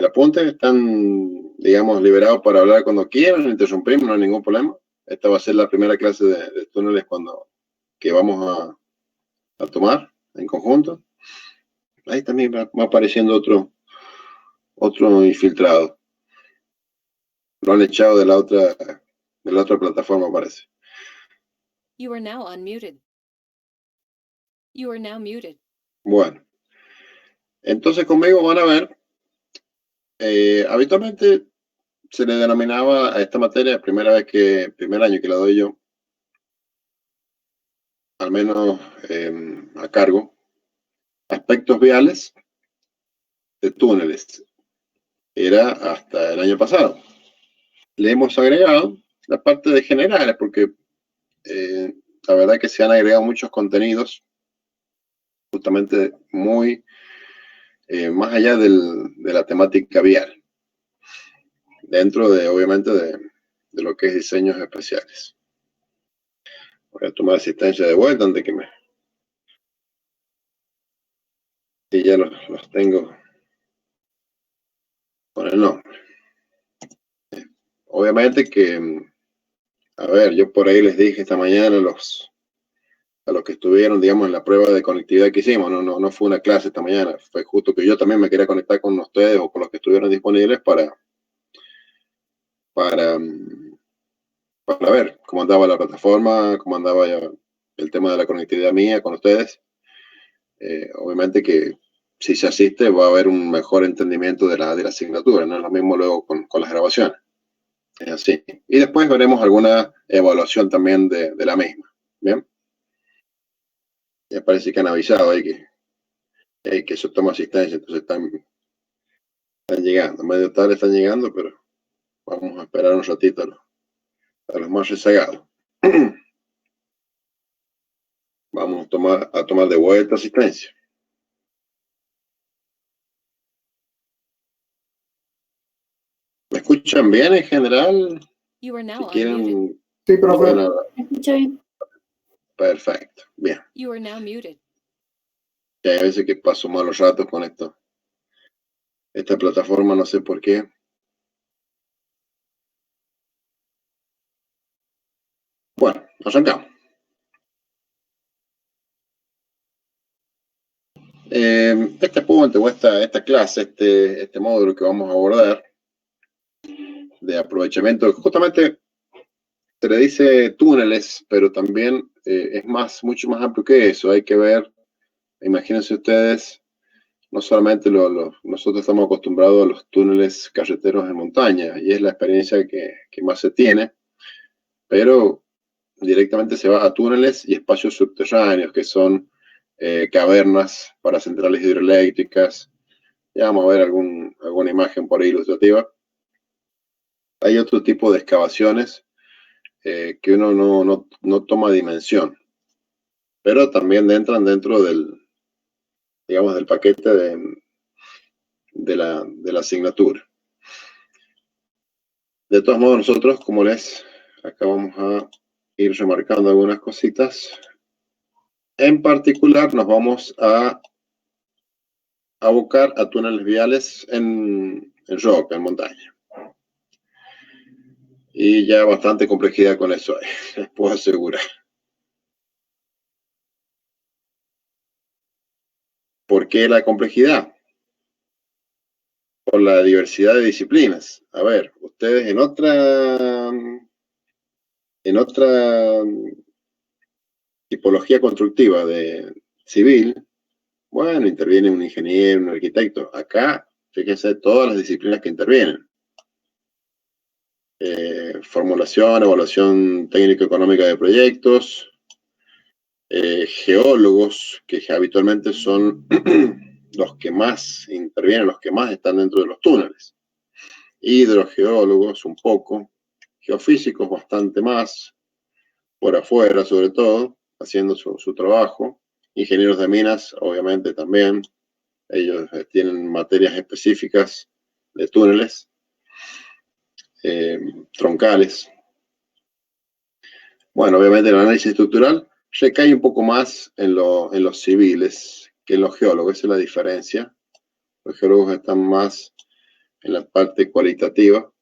el apunte, están, digamos, liberados para hablar cuando quieran, interrumpimos, no hay ningún problema. Esta va a ser la primera clase de túneles que vamos a tomar en conjunto. Ahí también va apareciendo otro infiltrado. Lo han echado de la otra plataforma, parece. You are now unmuted. You are now muted. Bueno, entonces conmigo van a ver, habitualmente se le denominaba a esta materia, primer año que la doy yo, al menos a cargo, aspectos viales de túneles. Era hasta el año pasado. Le hemos agregado la parte de generales, porque la verdad que se han agregado muchos contenidos justamente muy más allá de la temática vial, dentro obviamente de lo que es diseños especiales. Voy a tomar asistencia de vuelta antes que y ya los tengo con el nombre. Obviamente que, a ver, yo por ahí les dije esta mañana a los que estuvieron, digamos, en la prueba de conectividad que hicimos, no fue una clase esta mañana, fue justo que yo también me quería conectar con ustedes o con los que estuvieron disponibles para ver cómo andaba la plataforma, cómo andaba el tema de la conectividad mía con ustedes. Obviamente que si se asiste va a haber un mejor entendimiento de la asignatura, no es lo mismo luego con las grabaciones. Es así. Y después veremos alguna evaluación también de la misma. ¿Bien? Ya parece que han avisado ahí que eso toma asistencia, entonces están llegando. Medio tarde están llegando, pero vamos a esperar un ratito a los más rezagados. Vamos a tomar de vuelta asistencia. ¿Me escuchan bien en general? You are now Si quieren, unmuted. Sí, profe. bueno, ¿Me escucha bien? perfecto, bien. You are now muted. Ya hay veces que paso malos ratos con esta plataforma, no sé por qué. Bueno, arrancamos. Este punto o esta clase, este módulo que vamos a abordar de aprovechamiento, justamente se le dice túneles, pero también es mucho más amplio que eso. Hay que ver, imagínense ustedes, no solamente nosotros estamos acostumbrados a los túneles carreteros de montaña, y es la experiencia que más se tiene, pero directamente se va a túneles y espacios subterráneos, que son cavernas para centrales hidroeléctricas. Ya vamos a ver alguna imagen por ahí ilustrativa. Hay otro tipo de excavaciones que uno no toma dimensión, pero también entran dentro del paquete de la asignatura. De todos modos, nosotros, como acá vamos a ir remarcando algunas cositas. En particular, nos vamos a abocar a túneles viales en roca, en montaña. Y ya bastante complejidad con eso hay, les puedo asegurar. ¿Por qué la complejidad? Por la diversidad de disciplinas. A ver, ustedes en otra tipología constructiva de civil, bueno, interviene un ingeniero, un arquitecto. Acá, fíjense todas las disciplinas que intervienen. Formulación, evaluación técnico-económica de proyectos, geólogos, que habitualmente son los que más intervienen, los que más están dentro de los túneles. Hidrogeólogos un poco, geofísicos bastante más, por afuera sobre todo, haciendo su trabajo. Ingenieros de minas, obviamente también, ellos tienen materias específicas de túneles, troncales. Bueno, obviamente el análisis estructural recae un poco más en los civiles que en los geólogos, esa es la diferencia. Los geólogos están más en la parte cualitativa,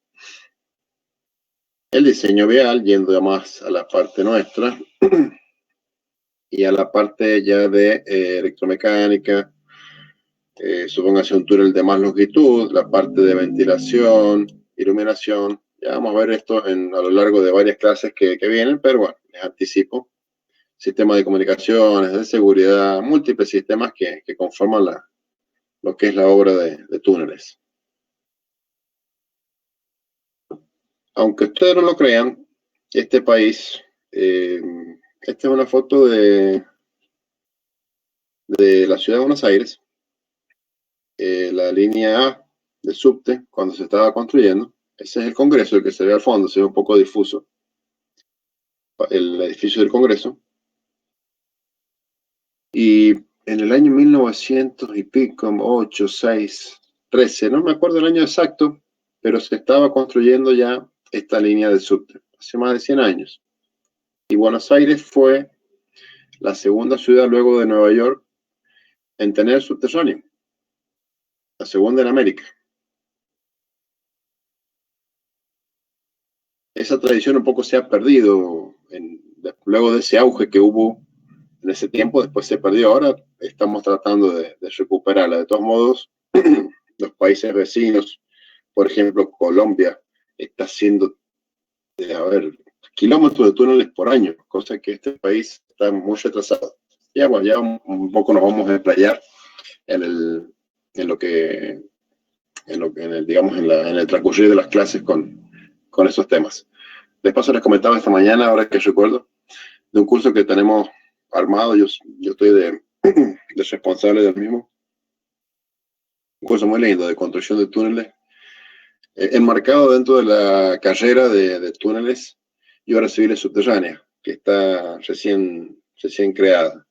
el diseño vial, yendo más a la parte nuestra, y a la parte ya de electromecánica, supóngase un túnel de más longitud, la parte de ventilación, iluminación. Ya vamos a ver esto a lo largo de varias clases que vienen, pero bueno, les anticipo. Sistemas de comunicaciones, de seguridad, múltiples sistemas que conforman lo que es la obra de túneles. Aunque ustedes no lo crean, este país, esta es una foto de la ciudad de Buenos Aires, la línea A del subte, cuando se estaba construyendo. Ese es el Congreso, el que se ve al fondo, se ve un poco difuso, el edificio del Congreso. Y en el año 1900 y pico, 8, 6, 13, no me acuerdo el año exacto, pero se estaba construyendo ya esta línea del subte, hace más de 100 años. Y Buenos Aires fue la segunda ciudad luego de Nueva York en tener subterráneo, la segunda en América. Esa tradición un poco se ha perdido luego de ese auge que hubo en ese tiempo, después se perdió. Ahora estamos tratando de recuperarla. De todos modos, los países vecinos, por ejemplo, Colombia, está haciendo, kilómetros de túneles por año, cosa que este país está muy retrasado. Ya, bueno, ya un poco nos vamos a explayar en el transcurrir de las clases con esos temas. De paso les comentaba esta mañana, ahora que recuerdo, de un curso que tenemos armado, yo estoy de responsable del mismo, un curso muy lindo de construcción de túneles, enmarcado dentro de la carrera de túneles y obras civiles subterráneas, que está recién creada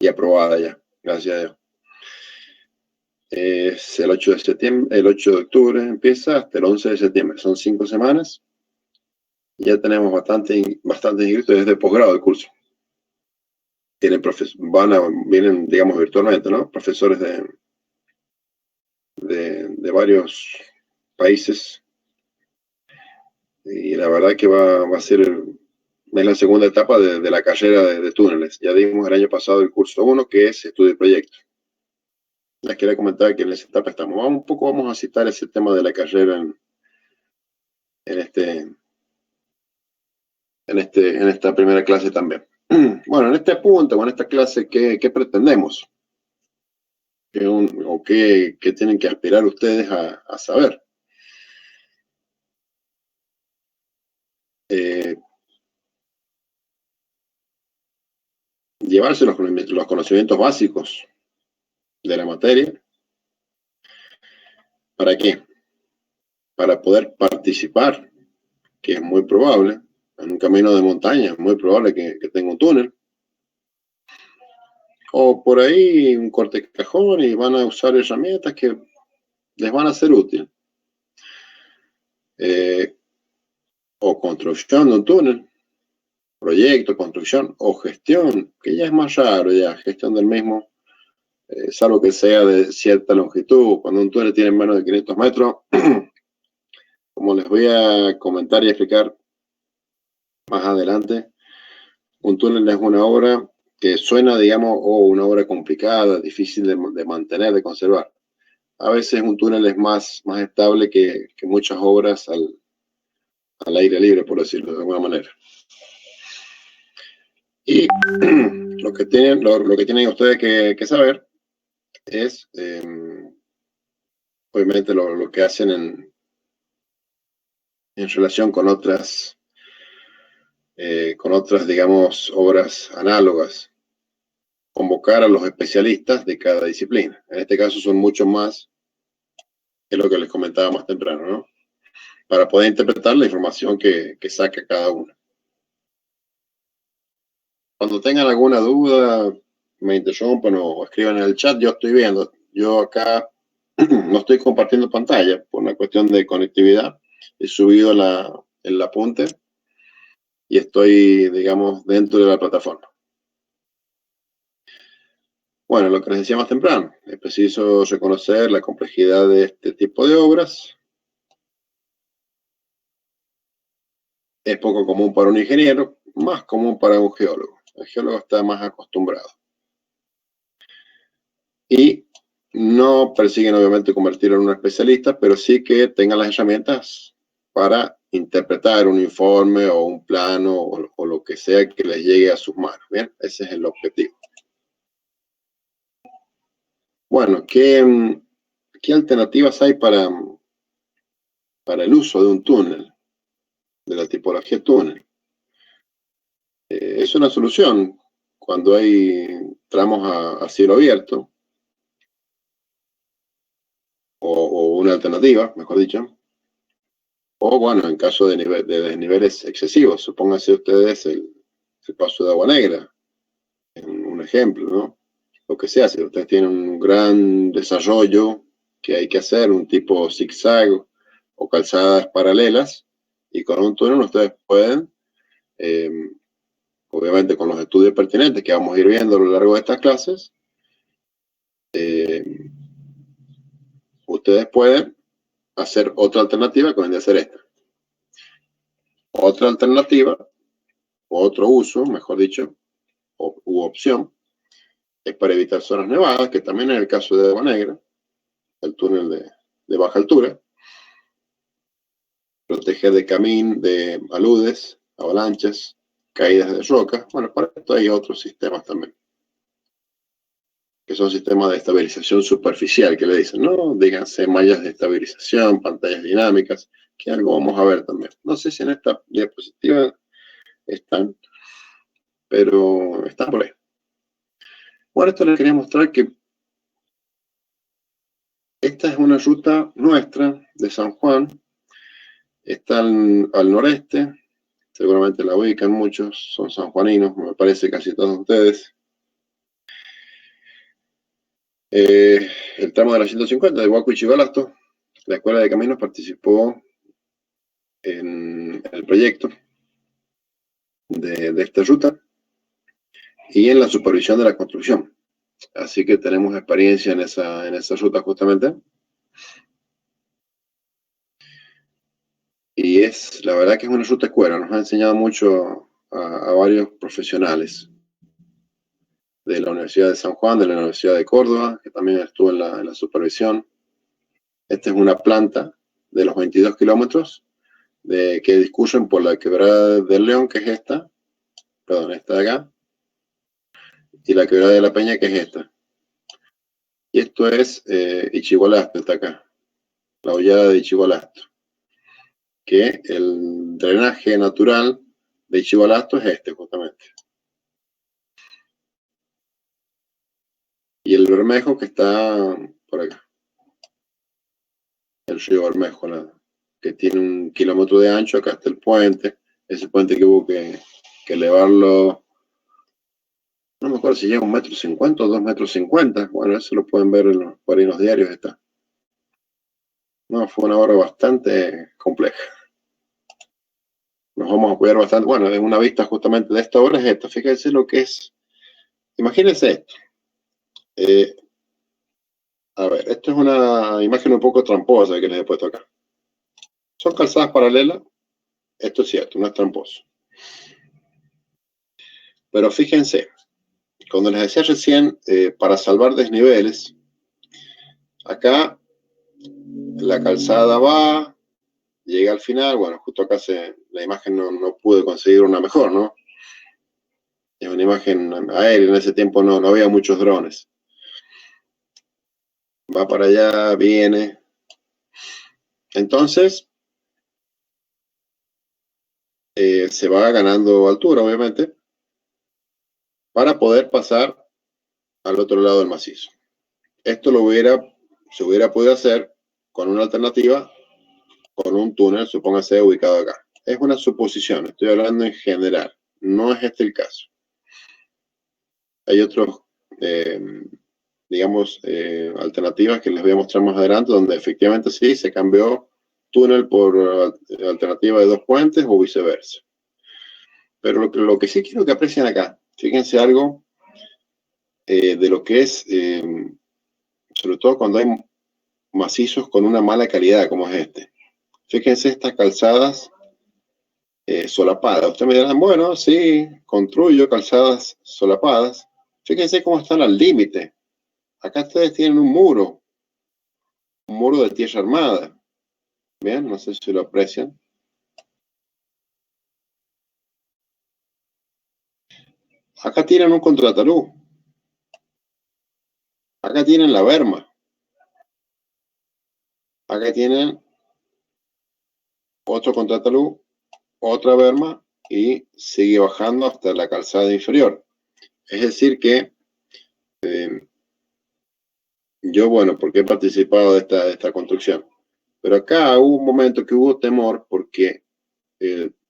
y aprobada ya, gracias a Dios. Es el 8 de septiembre, el 8 de octubre empieza hasta el 11 de septiembre, son 5 semanas. Ya tenemos bastante inscritos desde posgrado del curso. Vienen, digamos, virtualmente, ¿no? Profesores de varios países. Y la verdad que va a ser, es la segunda etapa de la carrera de túneles. Ya dimos el año pasado el curso 1, que es estudio de proyecto. Les quería comentar que en esa etapa estamos. Vamos a citar ese tema de la carrera en esta primera clase también. Bueno, en este punto, o en esta clase, ¿qué pretendemos? ¿Qué tienen que aspirar ustedes a saber? Llevarse los conocimientos básicos de la materia. ¿Para qué? Para poder participar, que es muy probable, en un camino de montaña, es muy probable que tenga un túnel. O por ahí un corte cajón y van a usar herramientas que les van a ser útiles. O construcción de un túnel, proyecto, construcción o gestión, que ya es más raro, ya gestión del mismo, salvo que sea de cierta longitud. Cuando un túnel tiene menos de 500 metros, como les voy a comentar y explicar más adelante, un túnel es una obra que suena, digamos, una obra complicada, difícil de mantener, de conservar. A veces un túnel es más estable que muchas obras al aire libre, por decirlo de alguna manera. Y lo que tienen ustedes que saber es, obviamente, lo que hacen en relación con otras, digamos, obras análogas. Convocar a los especialistas de cada disciplina. En este caso son muchos más, que es lo que les comentaba más temprano, ¿no? Para poder interpretar la información que saca cada uno. Cuando tengan alguna duda, me interrumpan o escriban en el chat, yo estoy viendo. Yo acá no estoy compartiendo pantalla por una cuestión de conectividad. He subido el apunte y estoy, digamos, dentro de la plataforma. Bueno, lo que les decía más temprano, es preciso reconocer la complejidad de este tipo de obras. Es poco común para un ingeniero, más común para un geólogo. El geólogo está más acostumbrado. Y no persiguen obviamente convertirlo en un especialista, pero sí que tengan las herramientas para interpretar un informe o un plano o lo que sea que les llegue a sus manos. Bien, ese es el objetivo. Bueno, ¿qué alternativas hay para el uso de un túnel, de la tipología túnel? Es una solución cuando hay tramos a cielo abierto, o una alternativa, mejor dicho. O bueno, en caso de desniveles excesivos, supónganse ustedes el paso de Agua Negra, un ejemplo, ¿no? Lo que sea, si ustedes tienen un gran desarrollo que hay que hacer, un tipo zigzag o calzadas paralelas, y con un túnel ustedes pueden, eh, obviamente con los estudios pertinentes que vamos a ir viendo a lo largo de estas clases, ustedes pueden hacer otra alternativa que vendría a ser esta. Otra alternativa, o otro uso, mejor dicho, u opción, es para evitar zonas nevadas, que también es el caso de Agua Negra, el túnel de baja altura, proteger de aludes, avalanchas, caídas de rocas. Bueno, para esto hay otros sistemas también, que son sistemas de estabilización superficial, que le dicen, ¿no? Díganse mallas de estabilización, pantallas dinámicas, que algo vamos a ver también. No sé si en esta diapositiva están, pero están por ahí. Bueno, esto les quería mostrar que esta es una ruta nuestra de San Juan. Está al noreste, seguramente la ubican muchos, son sanjuaninos, me parece casi todos ustedes. El tramo de la 150 de Huaco y Chivalasto, la Escuela de Caminos participó en el proyecto de esta ruta y en la supervisión de la construcción. Así que tenemos experiencia en esa ruta justamente. Y la verdad que es una ruta escuela, nos ha enseñado mucho a varios profesionales de la Universidad de San Juan, de la Universidad de Córdoba, que también estuvo en la supervisión. Esta es una planta de los 22 kilómetros que discurren por la quebrada del León, que es esta de acá, y la quebrada de la Peña, que es esta. Y esto es Ichigualasto, está acá, la hollada de Ichigualasto, que el drenaje natural de Ichigualasto es este, justamente. Y el Bermejo, que está por acá, el río Bermejo, que tiene 1 kilómetro de ancho. Acá está el puente, ese puente que hubo que elevarlo, no me acuerdo si llega a 1,50 m o 2,50 m. Bueno, eso lo pueden ver por ahí en los diarios. Está. No, fue una obra bastante compleja. Nos vamos a cuidar bastante. Bueno, es una vista justamente de esta obra, es esta. Fíjense lo que es. Imagínense esto. A ver, esto es una imagen un poco tramposa que les he puesto acá. Son calzadas paralelas. Esto es cierto, no es tramposo. Pero fíjense, cuando les decía recién, para salvar desniveles, acá la calzada va, llega al final. Bueno, justo acá la imagen no pude conseguir una mejor, ¿no? Es una imagen aérea, en ese tiempo no había muchos drones. Va para allá, viene. Entonces, se va ganando altura, obviamente, para poder pasar al otro lado del macizo. Esto se hubiera podido hacer con una alternativa, con un túnel, supóngase, ubicado acá. Es una suposición, estoy hablando en general, no es este el caso. Hay otros, digamos, alternativas que les voy a mostrar más adelante, donde efectivamente sí se cambió túnel por alternativa de 2 puentes o viceversa. Pero lo que sí quiero que aprecien acá, fíjense algo de lo que es, sobre todo cuando hay macizos con una mala calidad, como es este. Fíjense estas calzadas solapadas. Ustedes me dirán, bueno, sí, construyo calzadas solapadas. Fíjense cómo están al límite. Acá ustedes tienen un muro de tierra armada. Bien, no sé si lo aprecian. Acá tienen un contratalud. Acá tienen la berma. Acá tienen otro contratalud, otra berma y sigue bajando hasta la calzada inferior. Es decir que yo, bueno, porque he participado de esta construcción, pero acá hubo un momento que hubo temor porque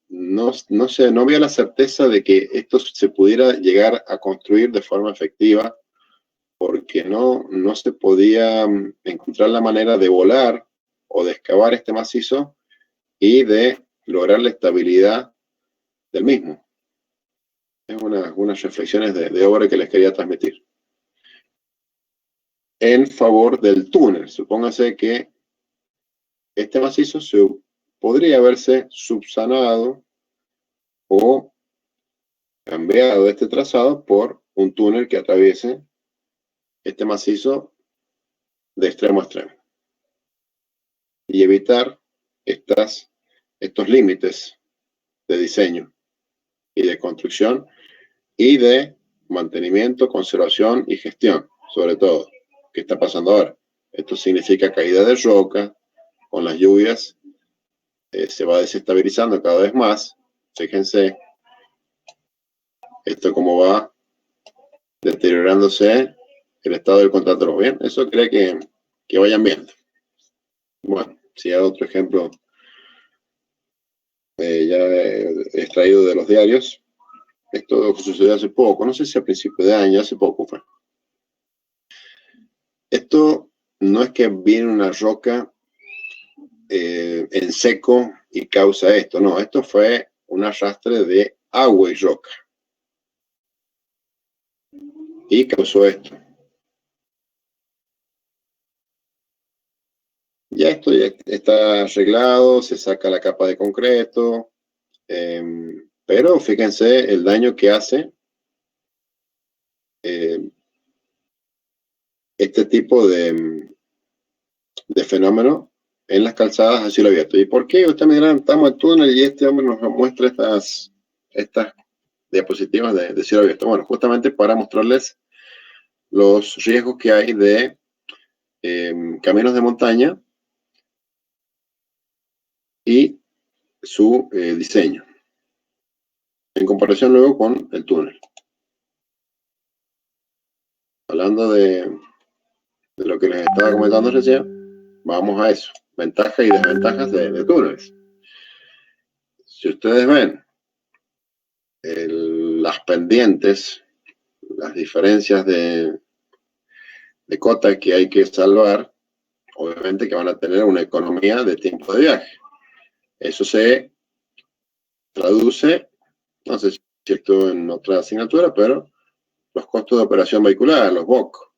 no sé, no había la certeza de que esto se pudiera llegar a construir de forma efectiva, porque no se podía encontrar la manera de volar o de excavar este macizo y de lograr la estabilidad del mismo. Es unas reflexiones de obra que les quería transmitir. En favor del túnel, supóngase que este macizo podría haberse subsanado o cambiado este trazado por un túnel que atraviese este macizo de extremo a extremo y evitar estos límites de diseño y de construcción y de mantenimiento, conservación y gestión, sobre todo, que está pasando ahora. Esto significa caída de roca, con las lluvias se va desestabilizando cada vez más. Fíjense esto cómo va deteriorándose el estado del contrato. Bien, eso creo que vayan viendo. Bueno, si hay otro ejemplo ya extraído de los diarios. Esto sucedió hace poco, no sé si a principios de año, hace poco fue. Esto no es que viene una roca en seco y causa esto, no, esto fue un arrastre de agua y roca. Y causó esto. Ya esto ya está arreglado, se saca la capa de concreto, pero fíjense el daño que hace este tipo de fenómeno en las calzadas a cielo abierto. ¿Y por qué? Ustedes me dirán, estamos en túnel y este hombre nos muestra estas diapositivas de cielo abierto. Bueno, justamente para mostrarles los riesgos que hay de caminos de montaña y su diseño, en comparación luego con el túnel. Hablando de lo que les estaba comentando recién, vamos a eso, ventajas y desventajas de túneles. Si ustedes ven las pendientes, las diferencias de cota que hay que salvar, obviamente que van a tener una economía de tiempo de viaje. Eso se traduce, no sé si esto en otra asignatura, pero los costos de operación vehicular, los BOC,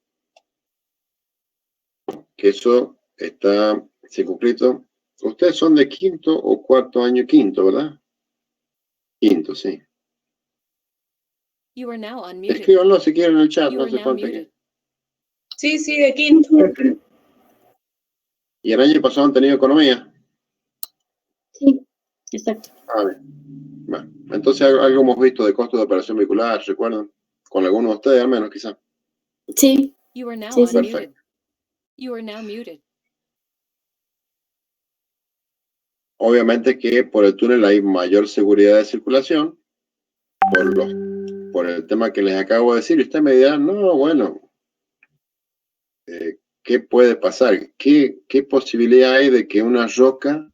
que eso está circunscrito. Ustedes son de quinto o cuarto año, quinto, ¿verdad? Quinto, sí. You are now unmuted. Escríbanlo si quieren en el chat, You no are hace now falta muted. que... Sí, de quinto. ¿Y el año pasado han tenido economía? Sí, exacto. Ah, bien. Bueno, entonces algo hemos visto de costos de operación vehicular, ¿recuerdan? Con algunos de ustedes al menos, quizás. Sí. You are now Sí, sí. unmuted. Perfecto. You are now muted. Obviamente que por el túnel hay mayor seguridad de circulación, por el tema que les acabo de decir. Y ustedes me dirán, no, bueno, ¿qué puede pasar? ¿Qué posibilidad hay de que una roca,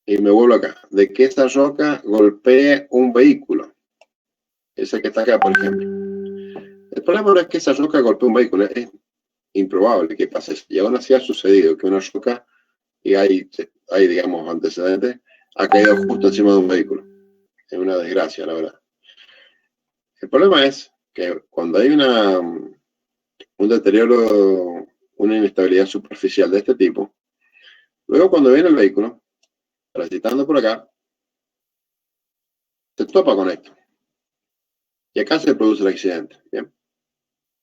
y me vuelvo acá, de que esa roca golpee un vehículo? Ese que está acá, por ejemplo. El problema no es que esa roca golpee un vehículo, es improbable que pase eso. Y aún así ha sucedido que una roca, y hay digamos, antecedentes, ha caído justo encima de un vehículo. Es una desgracia, la verdad. El problema es que cuando hay un deterioro, una inestabilidad superficial de este tipo, luego cuando viene el vehículo, transitando por acá, se topa con esto. Y acá se produce el accidente. Bien.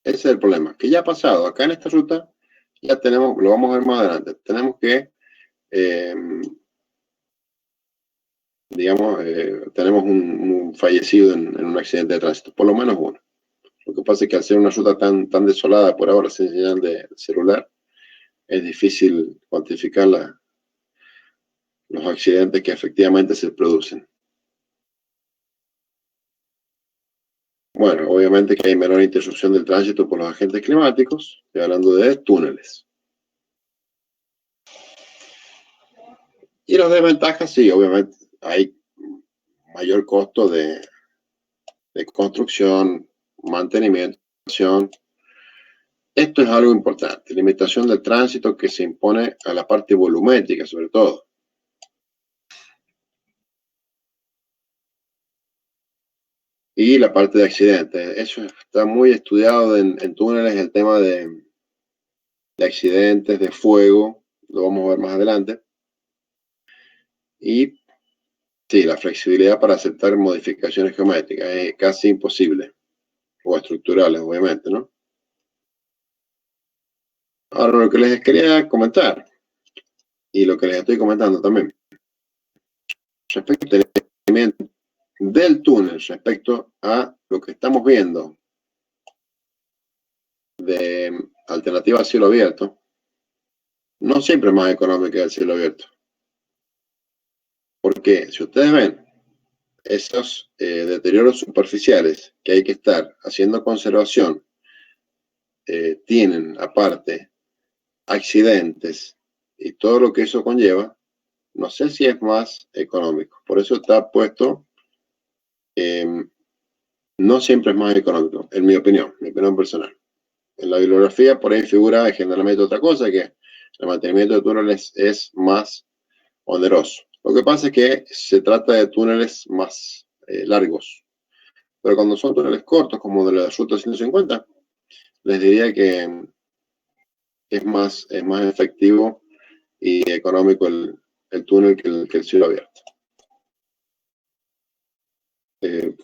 Ese es el problema, que ya ha pasado. Acá en esta ruta, ya tenemos, lo vamos a ver más adelante, tenemos que, tenemos un fallecido en un accidente de tránsito, por lo menos uno. Lo que pasa es que al ser una ruta tan desolada por ahora sin señal de celular, es difícil cuantificar los accidentes que efectivamente se producen. Bueno, obviamente que hay menor interrupción del tránsito por los agentes climáticos, estoy hablando de túneles. Y las desventajas, sí, obviamente hay mayor costo de construcción, mantenimiento. Esto es algo importante, limitación del tránsito que se impone a la parte volumétrica sobre todo. Y la parte de accidentes. Eso está muy estudiado en túneles, el tema de accidentes, de fuego, lo vamos a ver más adelante. Y sí, la flexibilidad para aceptar modificaciones geométricas es casi imposible, o estructurales, obviamente, ¿no? Ahora, lo que les quería comentar, y lo que les estoy comentando también, respecto al mantenimiento del túnel, respecto a lo que estamos viendo de alternativa a cielo abierto, no siempre es más económica que el cielo abierto. Porque si ustedes ven esos deterioros superficiales que hay que estar haciendo conservación, tienen aparte accidentes y todo lo que eso conlleva, no sé si es más económico. Por eso está puesto, no siempre es más económico, en mi opinión personal. En la bibliografía por ahí figura generalmente otra cosa, que el mantenimiento de túneles es más oneroso. Lo que pasa es que se trata de túneles más largos. Pero cuando son túneles cortos, como de la ruta 150, les diría que es más efectivo y económico el túnel que el cielo abierto.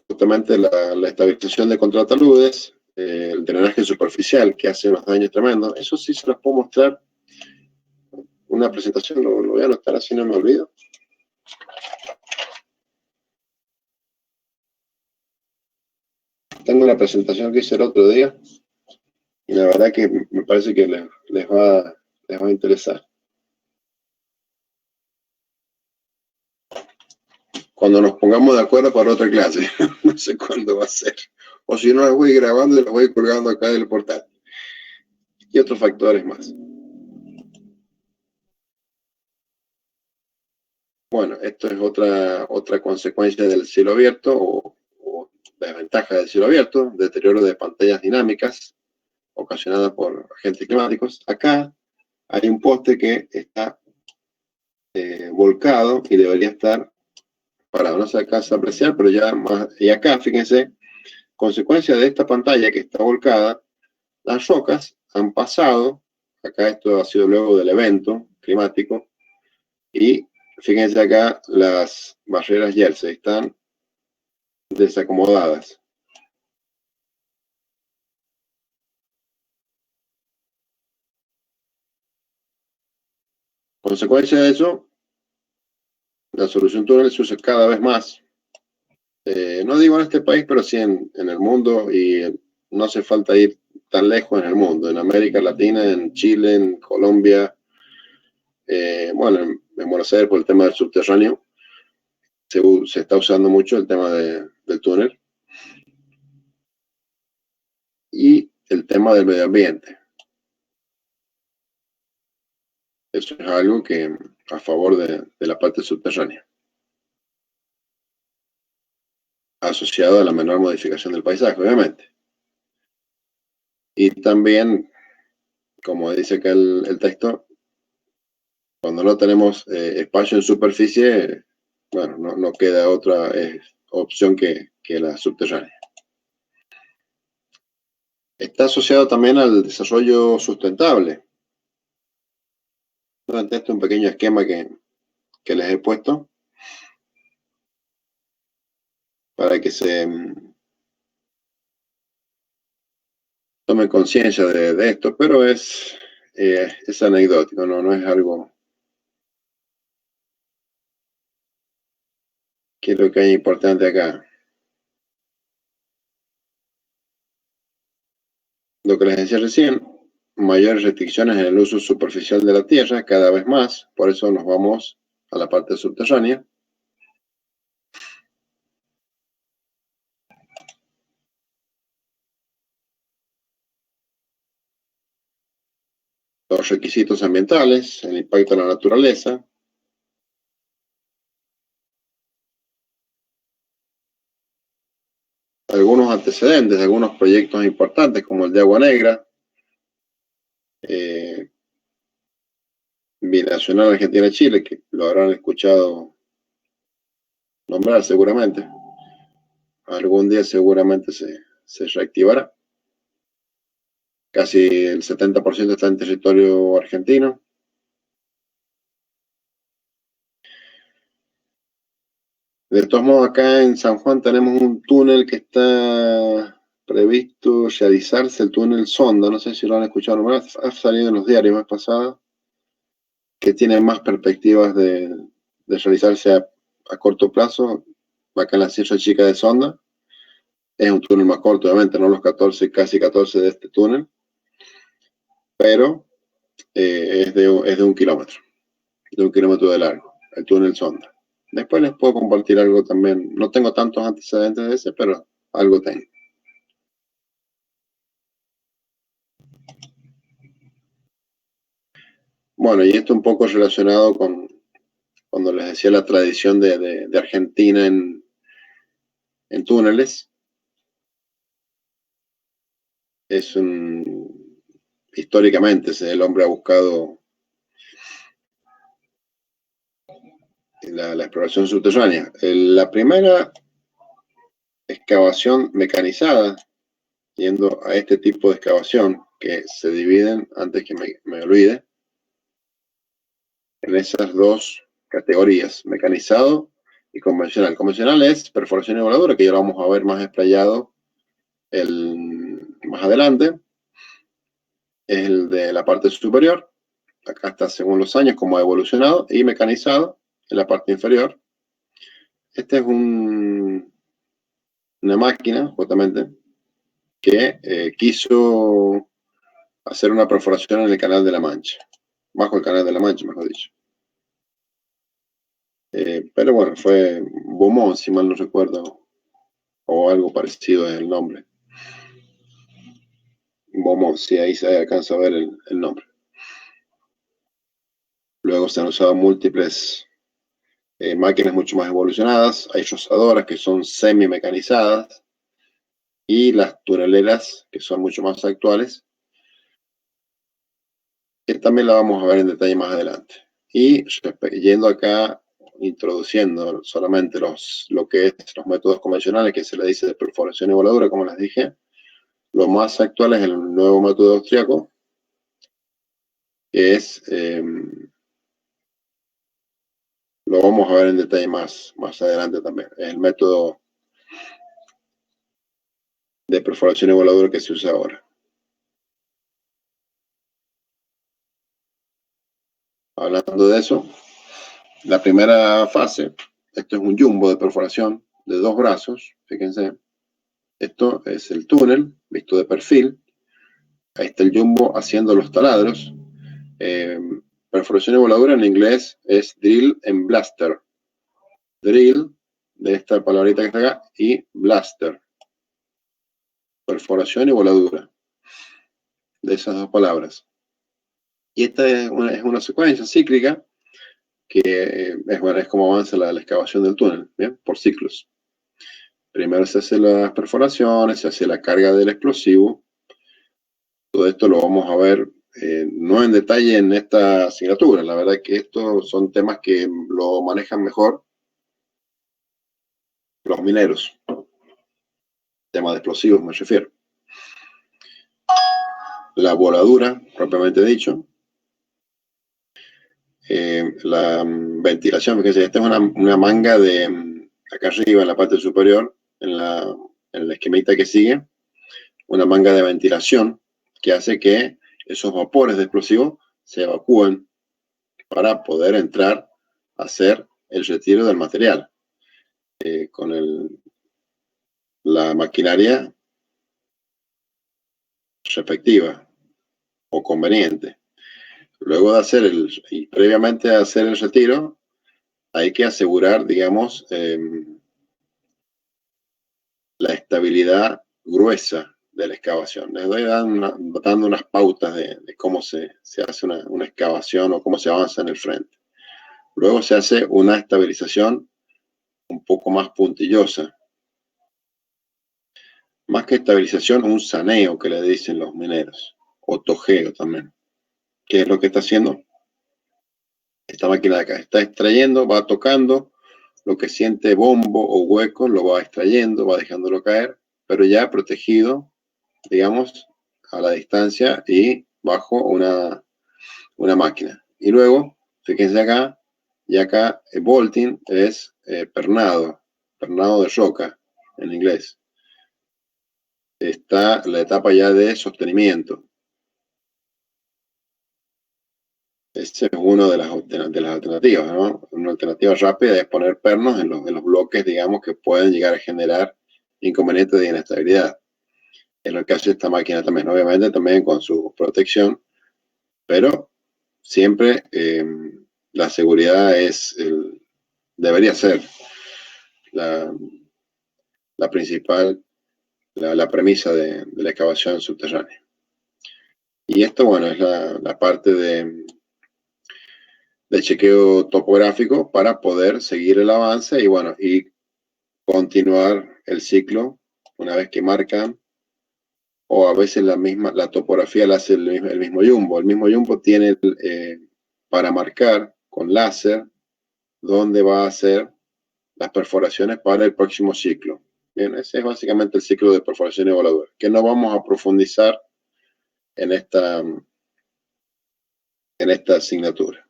Justamente la estabilización de contrataludes, el drenaje superficial que hace unos daños tremendos, eso sí se los puedo mostrar. Una presentación, lo voy a anotar así no me olvido. Tengo una presentación que hice el otro día y la verdad que me parece que les va a interesar. Cuando nos pongamos de acuerdo para otra clase, no sé cuándo va a ser. O si no, las voy grabando y las voy colgando acá del portal. Y otros factores más. Bueno, esto es otra consecuencia del cielo abierto o desventaja del cielo abierto, deterioro de pantallas dinámicas ocasionadas por agentes climáticos. Acá hay un poste que está volcado y debería estar parado. No se alcanza a apreciar, pero ya más. Y acá, fíjense, consecuencia de esta pantalla que está volcada, las rocas han pasado, acá esto ha sido luego del evento climático, y fíjense acá las barreras Jersey están desacomodadas. Consecuencia de eso, la solución túnel se usa cada vez más. No digo en este país, pero sí en el mundo, y no hace falta ir tan lejos en el mundo, en América Latina, en Chile, en Colombia, bueno, en Buenos Aires por el tema del subterráneo, se está usando mucho el tema del túnel. Y el tema del medio ambiente. Eso es algo que a favor de la parte subterránea. Asociado a la menor modificación del paisaje, obviamente. Y también, como dice acá el texto, cuando no tenemos espacio en superficie, bueno, no queda otra opción que la subterránea. Está asociado también al desarrollo sustentable. Durante un pequeño esquema que les he puesto para que se tomen conciencia de esto, pero es anecdótico, no es algo que es lo que hay importante acá. Lo que les decía recién, mayores restricciones en el uso superficial de la tierra, cada vez más, por eso nos vamos a la parte subterránea. Los requisitos ambientales, el impacto en la naturaleza, algunos antecedentes de algunos proyectos importantes como el de Agua Negra, Binacional Argentina-Chile, que lo habrán escuchado nombrar seguramente. Algún día seguramente se reactivará. Casi el 70% está en territorio argentino. De todos modos, acá en San Juan tenemos un túnel que está previsto realizarse, el túnel Sonda, no sé si lo han escuchado nombrar, ha salido en los diarios más pasados, que tiene más perspectivas de realizarse a corto plazo, acá en la Sierra Chica de Sonda. Es un túnel más corto, obviamente, no los 14, casi 14 de este túnel, pero es de 1 kilómetro, de 1 kilómetro de largo, el túnel Sonda. Después les puedo compartir algo también, no tengo tantos antecedentes de ese, pero algo tengo. Bueno, y esto un poco relacionado con cuando les decía la tradición de Argentina en túneles. Históricamente el hombre ha buscado la exploración subterránea. La primera excavación mecanizada, yendo a este tipo de excavación, que se dividen, antes que me olvide, en esas dos categorías, mecanizado y convencional. Convencional es perforación y voladura, que ya lo vamos a ver más explayado más adelante. Es el de la parte superior. Acá está según los años como ha evolucionado, y mecanizado en la parte inferior. Este es una máquina, justamente, que quiso hacer una perforación en el Canal de la Mancha, bajo el Canal de la Mancha, mejor dicho. Pero bueno, fue Beaumont, si mal no recuerdo, o algo parecido es el nombre. Beaumont, sí, ahí se alcanza a ver el nombre. Luego se han usado múltiples máquinas mucho más evolucionadas. Hay rozadoras que son semi-mecanizadas y las tuneleras que son mucho más actuales, que también la vamos a ver en detalle más adelante. Y yendo acá, introduciendo solamente lo que es los métodos convencionales, que se le dice de perforación y voladura, como les dije, lo más actual es el nuevo método austriaco, que es, lo vamos a ver en detalle más adelante también, es el método de perforación y voladura que se usa ahora. Hablando de eso, la primera fase, esto es un jumbo de perforación de 2 brazos, fíjense. Esto es el túnel, visto de perfil. Ahí está el jumbo haciendo los taladros. Perforación y voladura en inglés es drill and blaster. Drill, de esta palabrita que está acá, y blaster. Perforación y voladura, de esas dos palabras. Y esta es una secuencia cíclica que es como avanza la excavación del túnel, ¿bien? Por ciclos. Primero se hacen las perforaciones, se hace la carga del explosivo. Todo esto lo vamos a ver no en detalle en esta asignatura. La verdad que estos son temas que lo manejan mejor los mineros. Tema de explosivos me refiero. la voladura, propiamente dicho, la ventilación, fíjense, esta es una manga de acá arriba, en la parte superior, en el esquemita que sigue, una manga de ventilación que hace que esos vapores de explosivo se evacúen para poder entrar a hacer el retiro del material con la maquinaria respectiva o conveniente. Luego de hacer y previamente a hacer el retiro, hay que asegurar, digamos, la estabilidad gruesa de la excavación. Les doy dando unas pautas de cómo se hace una excavación o cómo se avanza en el frente. Luego se hace una estabilización un poco más puntillosa. Más que estabilización, un saneo que le dicen los mineros, o tojeo también. ¿Qué es lo que está haciendo? Esta máquina de acá está extrayendo, va tocando, lo que siente bombo o hueco lo va extrayendo, va dejándolo caer, pero ya protegido, digamos, a la distancia y bajo una máquina. Y luego, fíjense acá, y acá bolting es pernado de roca en inglés. Está la etapa ya de sostenimiento. Esa es una de las alternativas, ¿no? Una alternativa rápida es poner pernos en los bloques, digamos, que pueden llegar a generar inconvenientes de inestabilidad. Es lo que hace esta máquina también, obviamente también con su protección, pero siempre la seguridad debería ser la principal, la premisa de la excavación subterránea. Y esto, bueno, es la parte de chequeo topográfico para poder seguir el avance y, bueno, y continuar el ciclo una vez que marcan, o a veces la topografía la hace el mismo Jumbo. El mismo Jumbo tiene para marcar con láser dónde va a hacer las perforaciones para el próximo ciclo. Bien, ese es básicamente el ciclo de perforación y voladura, que no vamos a profundizar en esta asignatura.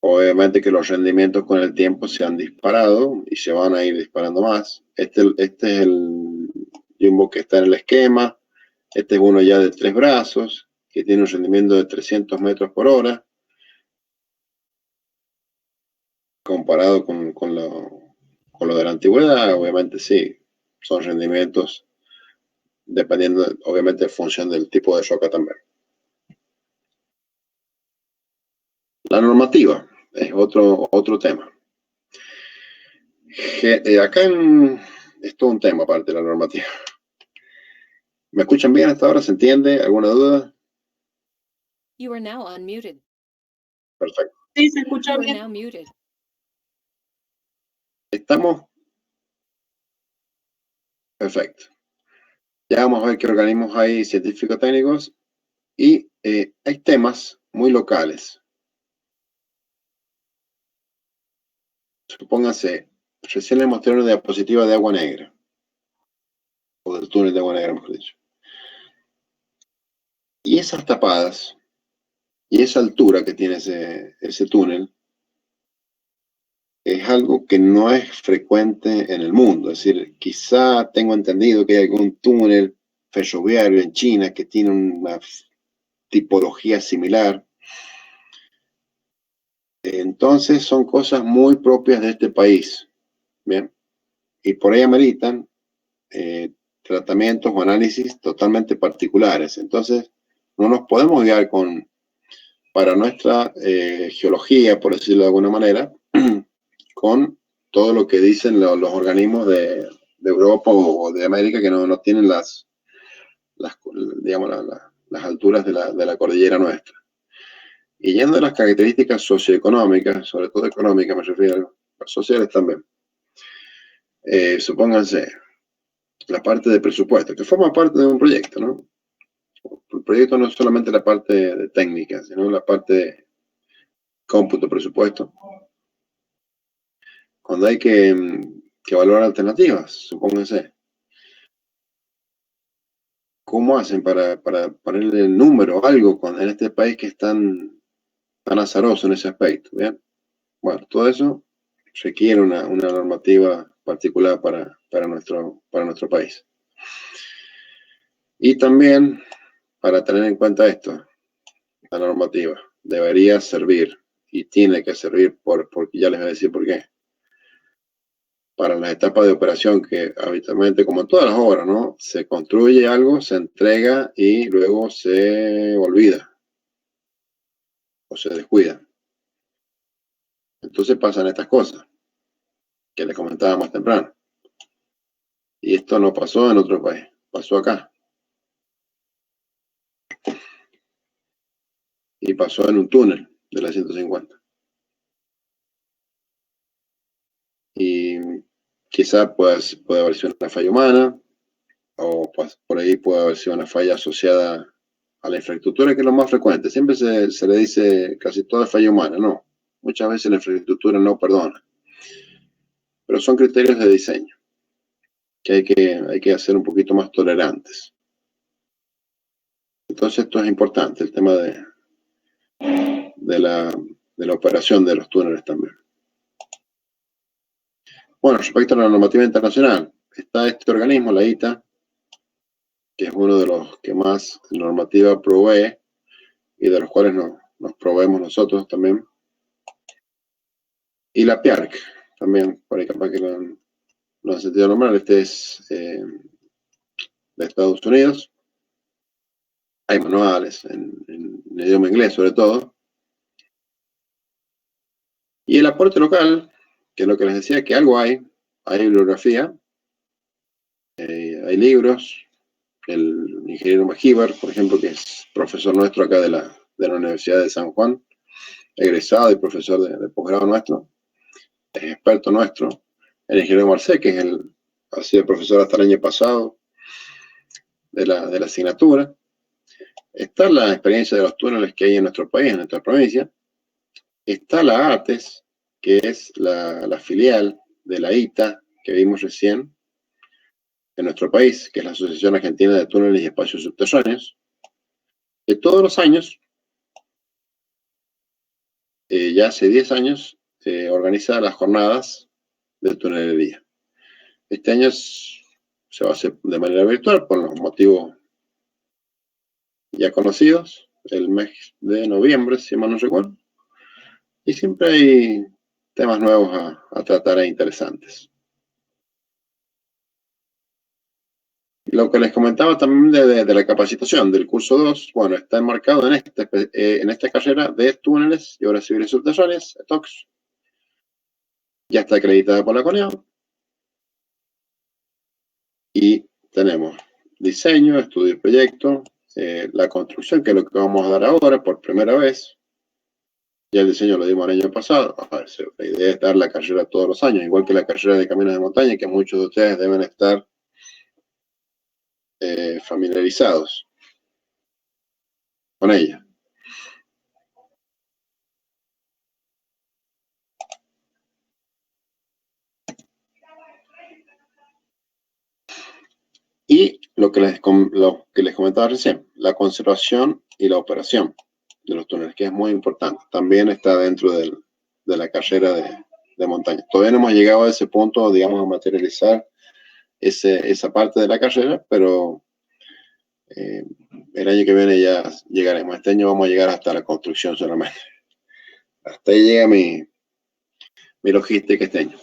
Obviamente que los rendimientos con el tiempo se han disparado y se van a ir disparando más. Este es el Jumbo que está en el esquema. Este es uno ya de 3 brazos, que tiene un rendimiento de 300 metros por hora. Comparado con lo de la antigüedad, obviamente sí, son rendimientos dependiendo, obviamente, en función del tipo de roca también. La normativa es otro tema. Acá es todo un tema aparte de la normativa. ¿Me escuchan bien hasta ahora? ¿Se entiende? ¿Alguna duda? You are now unmuted. Perfecto. Sí, se escucha You are bien. now muted. ¿Estamos? Perfecto. Ya vamos a ver qué organismos hay científico-técnicos y hay temas muy locales. Supóngase, recién les mostré una diapositiva de Agua Negra, o del túnel de Agua Negra, mejor dicho. Y esas tapadas, y esa altura que tiene ese túnel, es algo que no es frecuente en el mundo. Es decir, quizá tengo entendido que hay algún túnel ferroviario en China que tiene una tipología similar. Entonces son cosas muy propias de este país. Bien. Y por ahí ameritan tratamientos o análisis totalmente particulares. Entonces, no nos podemos guiar para nuestra geología, por decirlo de alguna manera, con todo lo que dicen los organismos de Europa o de América que no tienen digamos, las alturas de la cordillera nuestra. Y yendo a las características socioeconómicas, sobre todo económicas me refiero, las sociales también. Supónganse la parte de presupuesto, que forma parte de un proyecto, ¿no? El proyecto no es solamente la parte de técnica, sino la parte de cómputo, presupuesto. Cuando hay que evaluar alternativas, supónganse. ¿Cómo hacen para ponerle el número o algo en este país que es tan azaroso en ese aspecto? ¿Bien? Bueno, todo eso requiere una normativa particular para nuestro país. Y también, para tener en cuenta esto, la normativa debería servir y tiene que servir porque ya les voy a decir por qué. Para las etapas de operación que habitualmente, como en todas las obras, ¿no? Se construye algo, se entrega y luego se olvida o se descuida. Entonces pasan estas cosas que les comentaba más temprano. Y esto no pasó en otro país, pasó acá. Y pasó en un túnel de la 150. Y quizá puede haber sido una falla humana, o pues, por ahí puede haber sido una falla asociada a la infraestructura, que es lo más frecuente. Siempre se le dice casi toda falla humana, no. Muchas veces la infraestructura no perdona. Pero son criterios de diseño que hay que hacer un poquito más tolerantes. Entonces esto es importante, el tema de la operación de los túneles también. Bueno, respecto a la normativa internacional, está este organismo, la ITA, que es uno de los que más normativa provee y de los cuales nos proveemos nosotros también. Y la PIARC, también, por ahí capaz que lo han sentido nombrar, este es de Estados Unidos. Hay manuales en idioma inglés sobre todo. Y el aporte local, que es lo que les decía, que algo hay bibliografía, hay libros. El ingeniero Magíbar, por ejemplo, que es profesor nuestro acá de la Universidad de San Juan, egresado y profesor de posgrado nuestro, es experto nuestro. El ingeniero Marcé, que ha sido profesor hasta el año pasado de la asignatura. Está la experiencia de los túneles que hay en nuestro país, en nuestra provincia. Está la ATES, que es la filial de la ITA que vimos recién en nuestro país, que es la Asociación Argentina de Túneles y Espacios Subterráneos, que todos los años, ya hace 10 años, organiza las jornadas de tunelería. Este año se va a hacer de manera virtual por los motivos ya conocidos, el mes de noviembre, si mal no recuerdo. Y siempre hay temas nuevos a tratar e interesantes. Lo que les comentaba también de la capacitación del curso 2, bueno, está enmarcado en esta carrera de túneles y obras civiles subterráneas, TOCS. Ya está acreditada por la CONEAU. Y tenemos diseño, estudio y proyecto, la construcción, que es lo que vamos a dar ahora por primera vez. Ya el diseño lo dimos el año pasado. A ver, la idea es dar la carrera todos los años, igual que la carrera de caminos de montaña, que muchos de ustedes deben estar familiarizados con ella. Y lo que les comentaba recién, la conservación y la operación de los túneles, que es muy importante. También está dentro de la carrera de montaña. Todavía no hemos llegado a ese punto, digamos, a materializar esa parte de la carrera, pero el año que viene ya llegaremos. Este año vamos a llegar hasta la construcción solamente. Hasta ahí llega mi logística este año.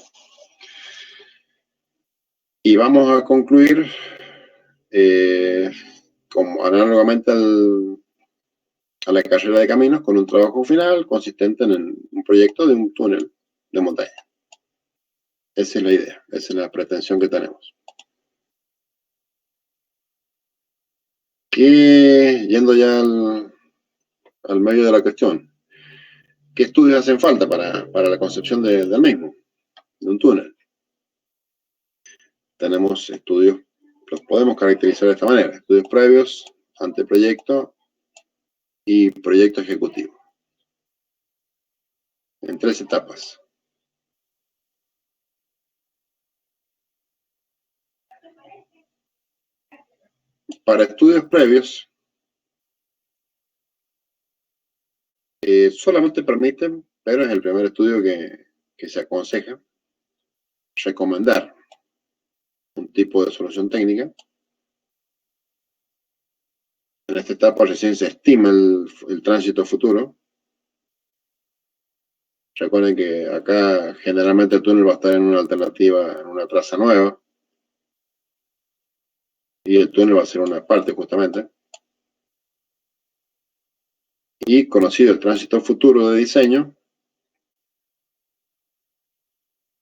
Y vamos a concluir como análogamente a la carrera de caminos, con un trabajo final consistente en un proyecto de un túnel de montaña. Esa es la idea, esa es la pretensión que tenemos. Y yendo ya al medio de la cuestión, ¿qué estudios hacen falta para la concepción del mismo, de un túnel? Tenemos estudios, los podemos caracterizar de esta manera: estudios previos, anteproyecto y proyecto ejecutivo, en 3 etapas. para estudios previos, solamente permiten, pero es el primer estudio que se aconseja, recomendar un tipo de solución técnica. En esta etapa recién se estima el tránsito futuro. Recuerden que acá generalmente el túnel va a estar en una alternativa, en una traza nueva. Y el túnel va a ser una parte justamente. Y conocido el tránsito futuro de diseño,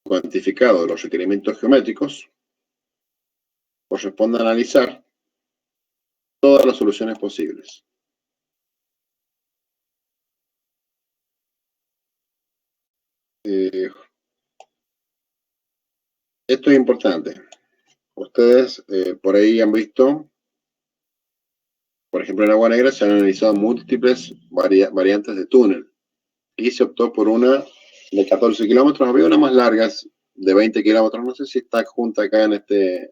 cuantificado los requerimientos geométricos, corresponde analizar todas las soluciones posibles. Esto es importante. Ustedes por ahí han visto, por ejemplo en Agua Negra se han analizado múltiples variantes de túnel y se optó por una de 14 kilómetros. Había una más larga de 20 kilómetros. No sé si está junta acá en este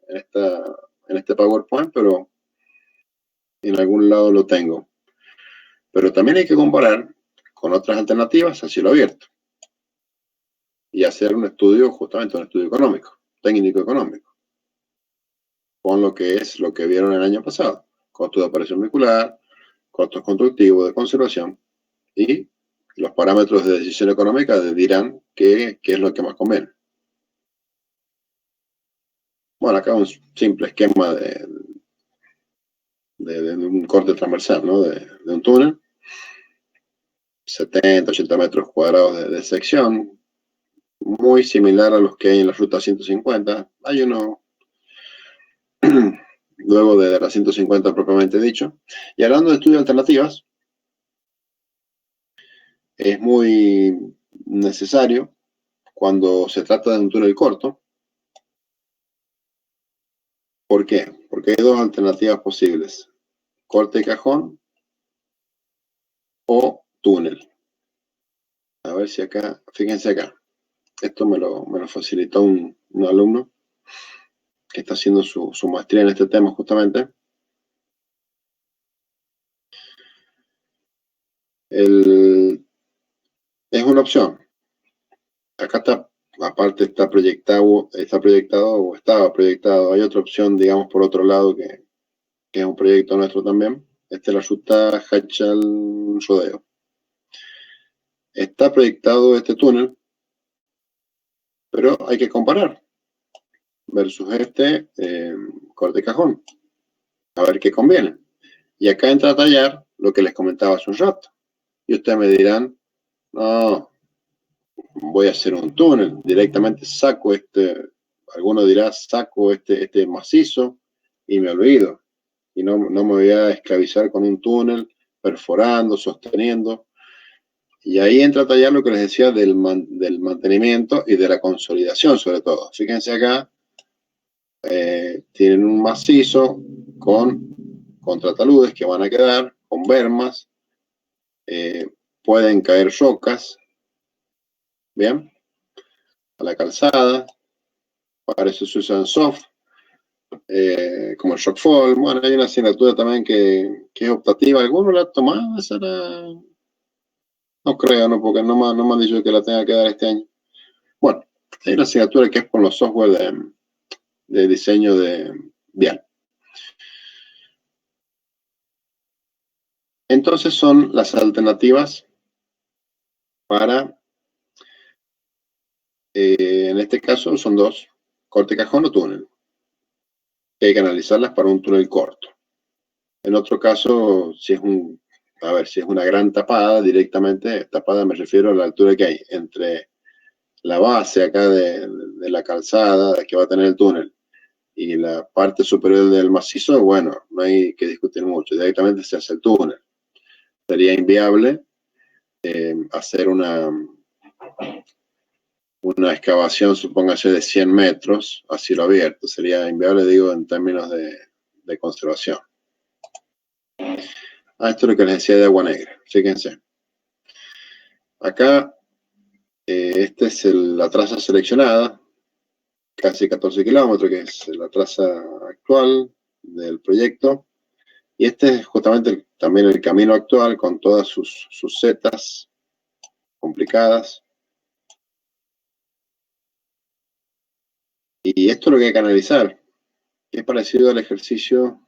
PowerPoint, pero en algún lado lo tengo. Pero también hay que comparar con otras alternativas a cielo abierto y hacer un estudio, justamente un estudio económico, técnico-económico, con lo que vieron el año pasado. Costo de operación vehicular, costos constructivos, de conservación y los parámetros de decisión económica dirán qué es lo que más conviene. Bueno, acá un simple esquema de un corte transversal, ¿no? De un túnel, 70, 80 metros cuadrados de sección, muy similar a los que hay en la ruta 150. Hay uno luego de la 150 propiamente dicho. Y hablando de estudios de alternativas, es muy necesario cuando se trata de un túnel corto. ¿Por qué? Porque hay dos alternativas posibles: corte de cajón o túnel. A ver si acá, fíjense acá. Esto me lo facilitó un alumno que está haciendo su maestría en este tema justamente. Es una opción. Acá está, aparte está proyectado o estaba proyectado. Hay otra opción, digamos, por otro lado, que es un proyecto nuestro también. Esta es la ruta Hachal-Rodeo. Está proyectado este túnel, pero hay que comparar versus este corte cajón, a ver qué conviene. Y acá entra a tallar lo que les comentaba hace un rato. Y ustedes me dirán, no, voy a hacer un túnel, directamente saco alguno dirá, saco este macizo y me olvido. Y no me voy a esclavizar con un túnel, perforando, sosteniendo. Y ahí entra a tallar lo que les decía del mantenimiento y de la consolidación, sobre todo. Fíjense acá, tienen un macizo con contrataludes que van a quedar, con bermas, pueden caer rocas, ¿bien? A la calzada, para eso se usan soft, como el shockfall. Bueno, hay una asignatura también que es optativa. ¿Alguno la ha tomado? Esa no creo, ¿no? Porque no me han dicho que la tenga que dar este año. Bueno, hay una asignatura que es con los software de diseño de vial. Entonces son las alternativas para, en este caso son dos: corte cajón o túnel, que hay que analizarlas para un túnel corto. En otro caso, si es una gran tapada, directamente, tapada me refiero a la altura que hay entre la base acá de la calzada que va a tener el túnel y la parte superior del macizo. Bueno, no hay que discutir mucho, directamente se hace el túnel. Sería inviable hacer una excavación, supóngase, de 100 metros a cielo abierto. Sería inviable, digo, en términos de conservación. Esto es lo que les decía de Agua Negra. Fíjense. Acá, esta es la traza seleccionada, casi 14 kilómetros, que es la traza actual del proyecto. Y este es justamente también el camino actual con todas sus setas complicadas. Y esto es lo que hay que analizar. Es parecido al ejercicio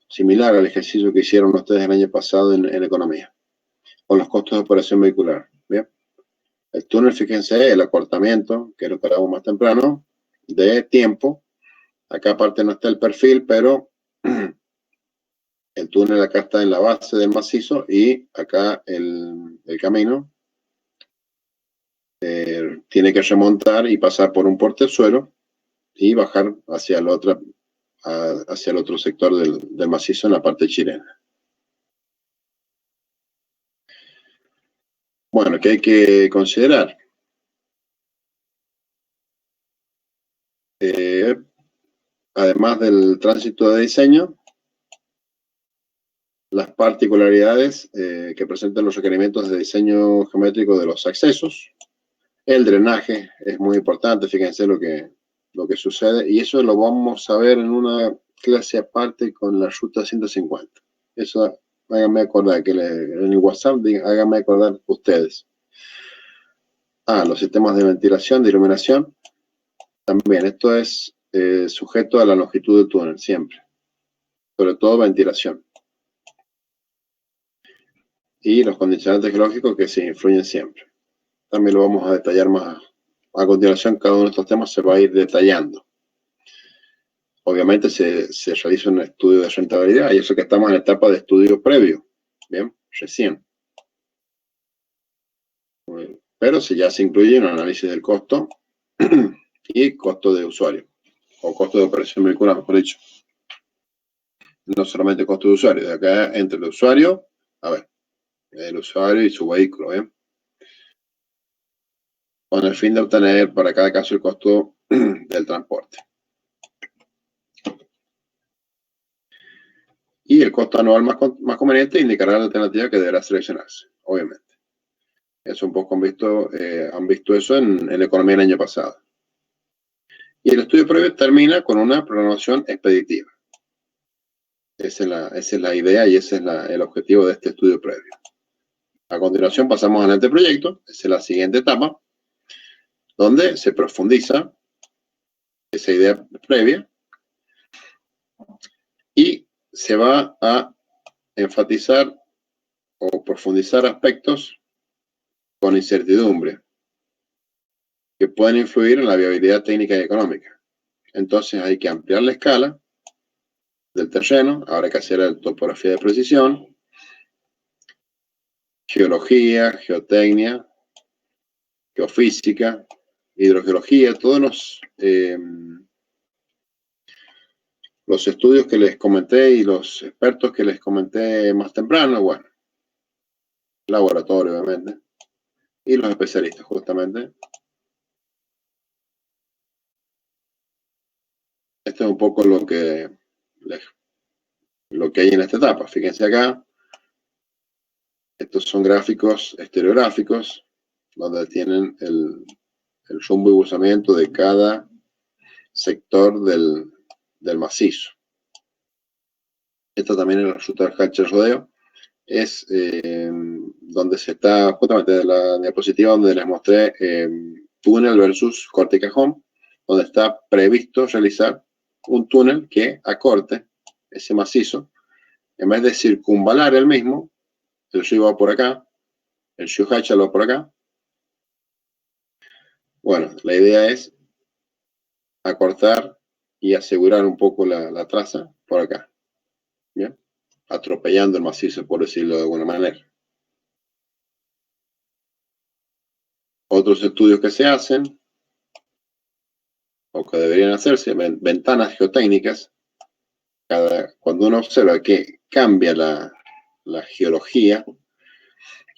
similar al ejercicio que hicieron ustedes el año pasado en economía, con los costos de operación vehicular. ¿Bien? El túnel, fíjense, el acortamiento, que es lo que hablamos más temprano, de tiempo. Acá aparte no está el perfil, pero el túnel acá está en la base del macizo y acá el camino tiene que remontar y pasar por un portezuelo y bajar hacia el otro sector del macizo en la parte chilena. Bueno, ¿qué hay que considerar? Además del tránsito de diseño, las particularidades que presentan los requerimientos de diseño geométrico de los accesos. El drenaje es muy importante, fíjense lo que sucede, y eso lo vamos a ver en una clase aparte con la ruta 150. Eso háganme acordar, en el WhatsApp háganme acordar ustedes. Los sistemas de ventilación, de iluminación, también esto es sujeto a la longitud del túnel, siempre. Sobre todo ventilación. Y los condicionantes geológicos que se influyen siempre. También lo vamos a detallar más. A continuación, cada uno de estos temas se va a ir detallando. Obviamente se realiza un estudio de rentabilidad y eso que estamos en la etapa de estudio previo. Bien, recién. Pero ya se incluye un análisis del costo y costo de usuario. O costo de operación vehicular, mejor dicho. No solamente costo de usuario. De acá entre el usuario, el usuario y su vehículo, ¿bien? Con el fin de obtener para cada caso el costo del transporte. Y el costo anual más conveniente indicará la alternativa que deberá seleccionarse, obviamente. Eso un poco han visto eso en economía el año pasado. Y el estudio previo termina con una programación expeditiva. Esa es la idea y ese es el objetivo de este estudio previo. A continuación pasamos al anteproyecto, esa es la siguiente etapa, donde se profundiza esa idea previa y se va a enfatizar o profundizar aspectos con incertidumbre que pueden influir en la viabilidad técnica y económica. Entonces hay que ampliar la escala del terreno, habrá que hacer la topografía de precisión, geología, geotecnia, geofísica, hidrogeología, todos los estudios que les comenté y los expertos que les comenté más temprano, bueno, laboratorio obviamente, y los especialistas justamente. Esto es un poco lo que hay en esta etapa. Fíjense acá, estos son gráficos estereográficos, donde tienen el rumbo y buzamiento de cada sector del macizo. Esto también en la ruta del Hatcher Rodeo es donde se está justamente en la diapositiva donde les mostré túnel versus corte y cajón, donde está previsto realizar un túnel que acorte ese macizo. En vez de circunvalar el mismo, el río va por acá, el río Hatcher va por acá. Bueno, la idea es acortar y asegurar un poco la traza por acá. ¿Bien? Atropellando el macizo, por decirlo de alguna manera. Otros estudios que se hacen, o que deberían hacerse, ventanas geotécnicas, cuando uno observa que cambia la geología,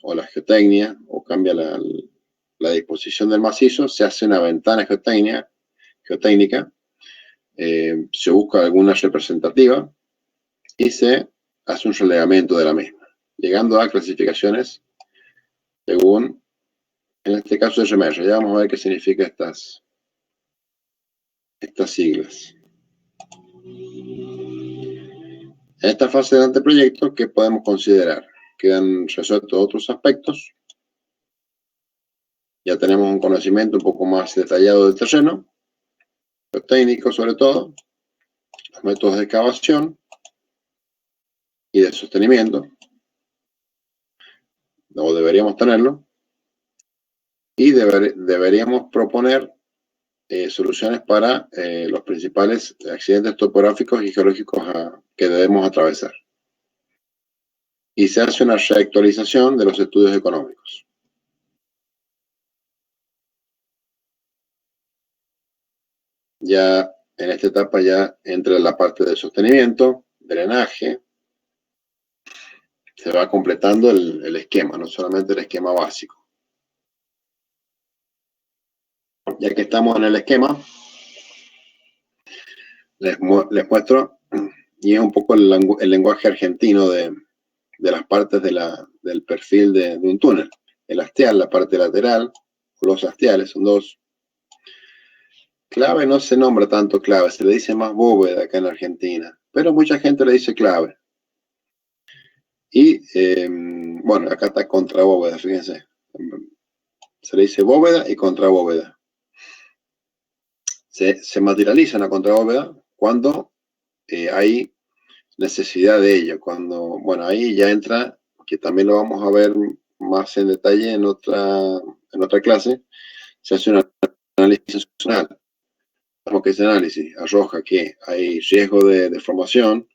o la geotecnia, o cambia la disposición del macizo, se hace una ventana geotécnica, se busca alguna representativa, y se hace un relevamiento de la misma, llegando a clasificaciones según, en este caso, RMR. Ya vamos a ver qué significa estas siglas. En esta fase del anteproyecto, ¿qué podemos considerar? Quedan resueltos otros aspectos. Ya tenemos un conocimiento un poco más detallado del terreno, lo técnico sobre todo, los métodos de excavación y de sostenimiento, o deberíamos tenerlo, y deberíamos proponer soluciones para los principales accidentes topográficos y geológicos que debemos atravesar. Y se hace una reactualización de los estudios económicos. Ya en esta etapa ya entra la parte de sostenimiento, drenaje. Se va completando el esquema, no solamente el esquema básico. Ya que estamos en el esquema, les muestro, y es un poco el lenguaje argentino de las partes del perfil de un túnel. El hastial, la parte lateral, los hastiales, son dos. Clave no se nombra tanto clave, se le dice más bóveda acá en Argentina, pero mucha gente le dice clave. Y, bueno, acá está contrabóveda, fíjense. Se le dice bóveda y contrabóveda. Se materializa la contrabóveda cuando hay necesidad de ello. Cuando, bueno, ahí ya entra, que también lo vamos a ver más en detalle en otra clase, se hace un análisis funcional. Que ese análisis arroja que hay riesgo de deformación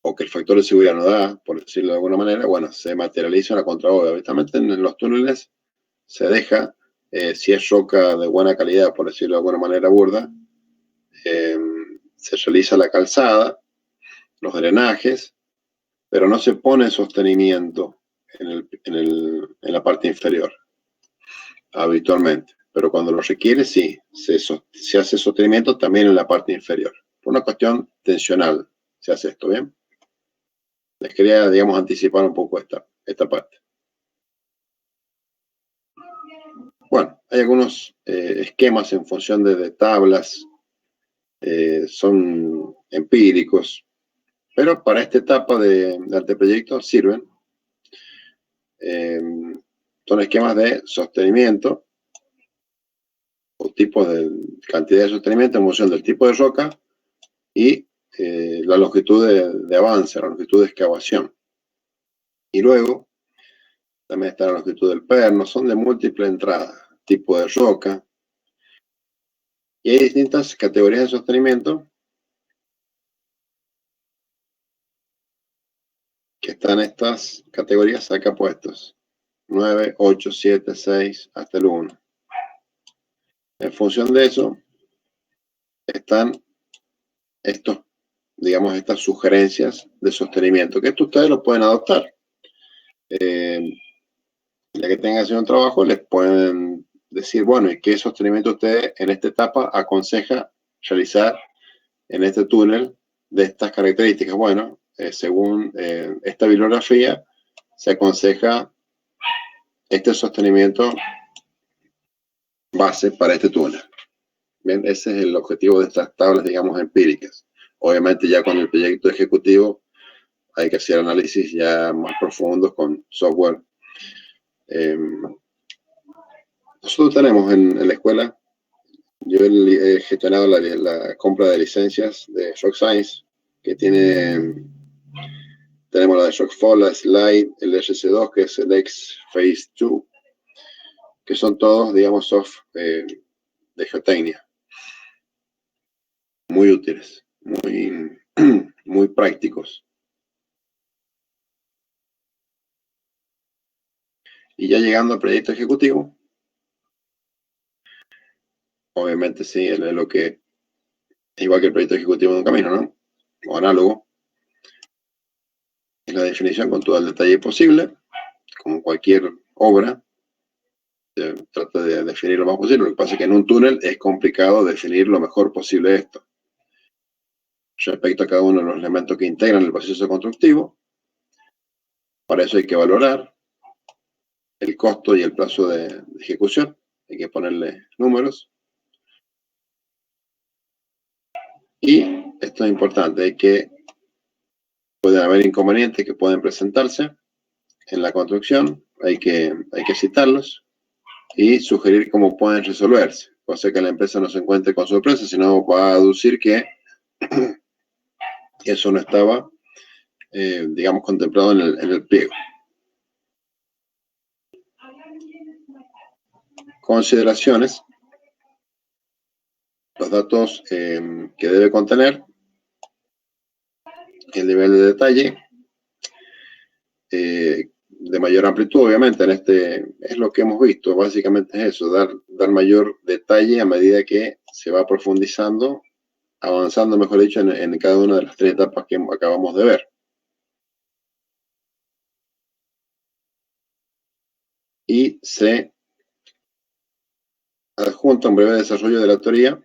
o que el factor de seguridad no da, por decirlo de alguna manera, bueno, se materializa una contrabóveda. Habitualmente en los túneles se deja, si es roca de buena calidad, por decirlo de alguna manera burda, se realiza la calzada, los drenajes, pero no se pone sostenimiento en la parte inferior, habitualmente. Pero cuando lo requiere, sí, se hace sostenimiento también en la parte inferior. Por una cuestión tensional se hace esto, ¿bien? Les quería, digamos, anticipar un poco esta parte. Bueno, hay algunos esquemas en función de tablas, son empíricos, pero para esta etapa de anteproyecto sirven. Son esquemas de sostenimiento o tipos de cantidad de sostenimiento en función del tipo de roca y la longitud de avance, la longitud de excavación. Y luego también está la longitud del perno, son de múltiple entrada, tipo de roca. Y hay distintas categorías de sostenimiento que están estas categorías acá puestos. 9, 8, 7, 6, hasta el 1. En función de eso, están estas sugerencias de sostenimiento, que esto ustedes lo pueden adoptar. Ya que tengan haciendo un trabajo, les pueden decir, bueno, ¿y qué sostenimiento ustedes en esta etapa aconseja realizar en este túnel de estas características? Bueno, según esta bibliografía, se aconseja este sostenimiento base para este túnel. Bien, ese es el objetivo de estas tablas, digamos, empíricas. Obviamente ya con el proyecto ejecutivo hay que hacer análisis ya más profundos con software. Nosotros tenemos en la escuela, yo he gestionado la compra de licencias de Shock Science, que tenemos la de Shockfall, la Slide, el RC2, que es el X Phase 2, que son todos, digamos, soft de geotecnia. Muy útiles, muy prácticos. Y ya llegando al proyecto ejecutivo, obviamente sí, es lo que es igual que el proyecto ejecutivo de un camino, ¿no? O análogo. Es la definición con todo el detalle posible, como cualquier obra. Se trata de definir lo más posible. Lo que pasa es que en un túnel es complicado definir lo mejor posible esto. Respecto a cada uno de los elementos que integran el proceso constructivo, para eso hay que valorar el costo y el plazo de ejecución. Hay que ponerle números. Y esto es importante, hay que pueden haber inconvenientes que pueden presentarse en la construcción, hay que citarlos y sugerir cómo pueden resolverse, cosa que la empresa no se encuentre con sorpresa, sino va a aducir que eso no estaba, digamos, contemplado en el pliego. Consideraciones. Los datos que debe contener, el nivel de detalle, de mayor amplitud, obviamente, es lo que hemos visto, básicamente es eso, dar mayor detalle a medida que se va profundizando, avanzando, mejor dicho, en cada una de las 3 etapas que acabamos de ver. Y se adjunta un breve desarrollo de la teoría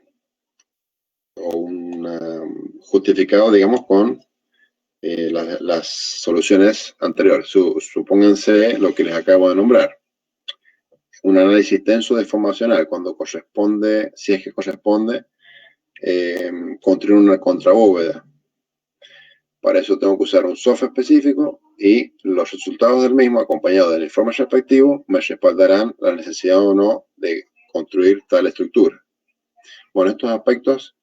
o un justificado, digamos, con las soluciones anteriores. Supónganse lo que les acabo de nombrar. Un análisis tenso deformacional, cuando corresponde, si es que corresponde, construir una contrabóveda. Para eso tengo que usar un software específico y los resultados del mismo, acompañados del informe respectivo, me respaldarán la necesidad o no de construir tal estructura. Bueno, estos aspectos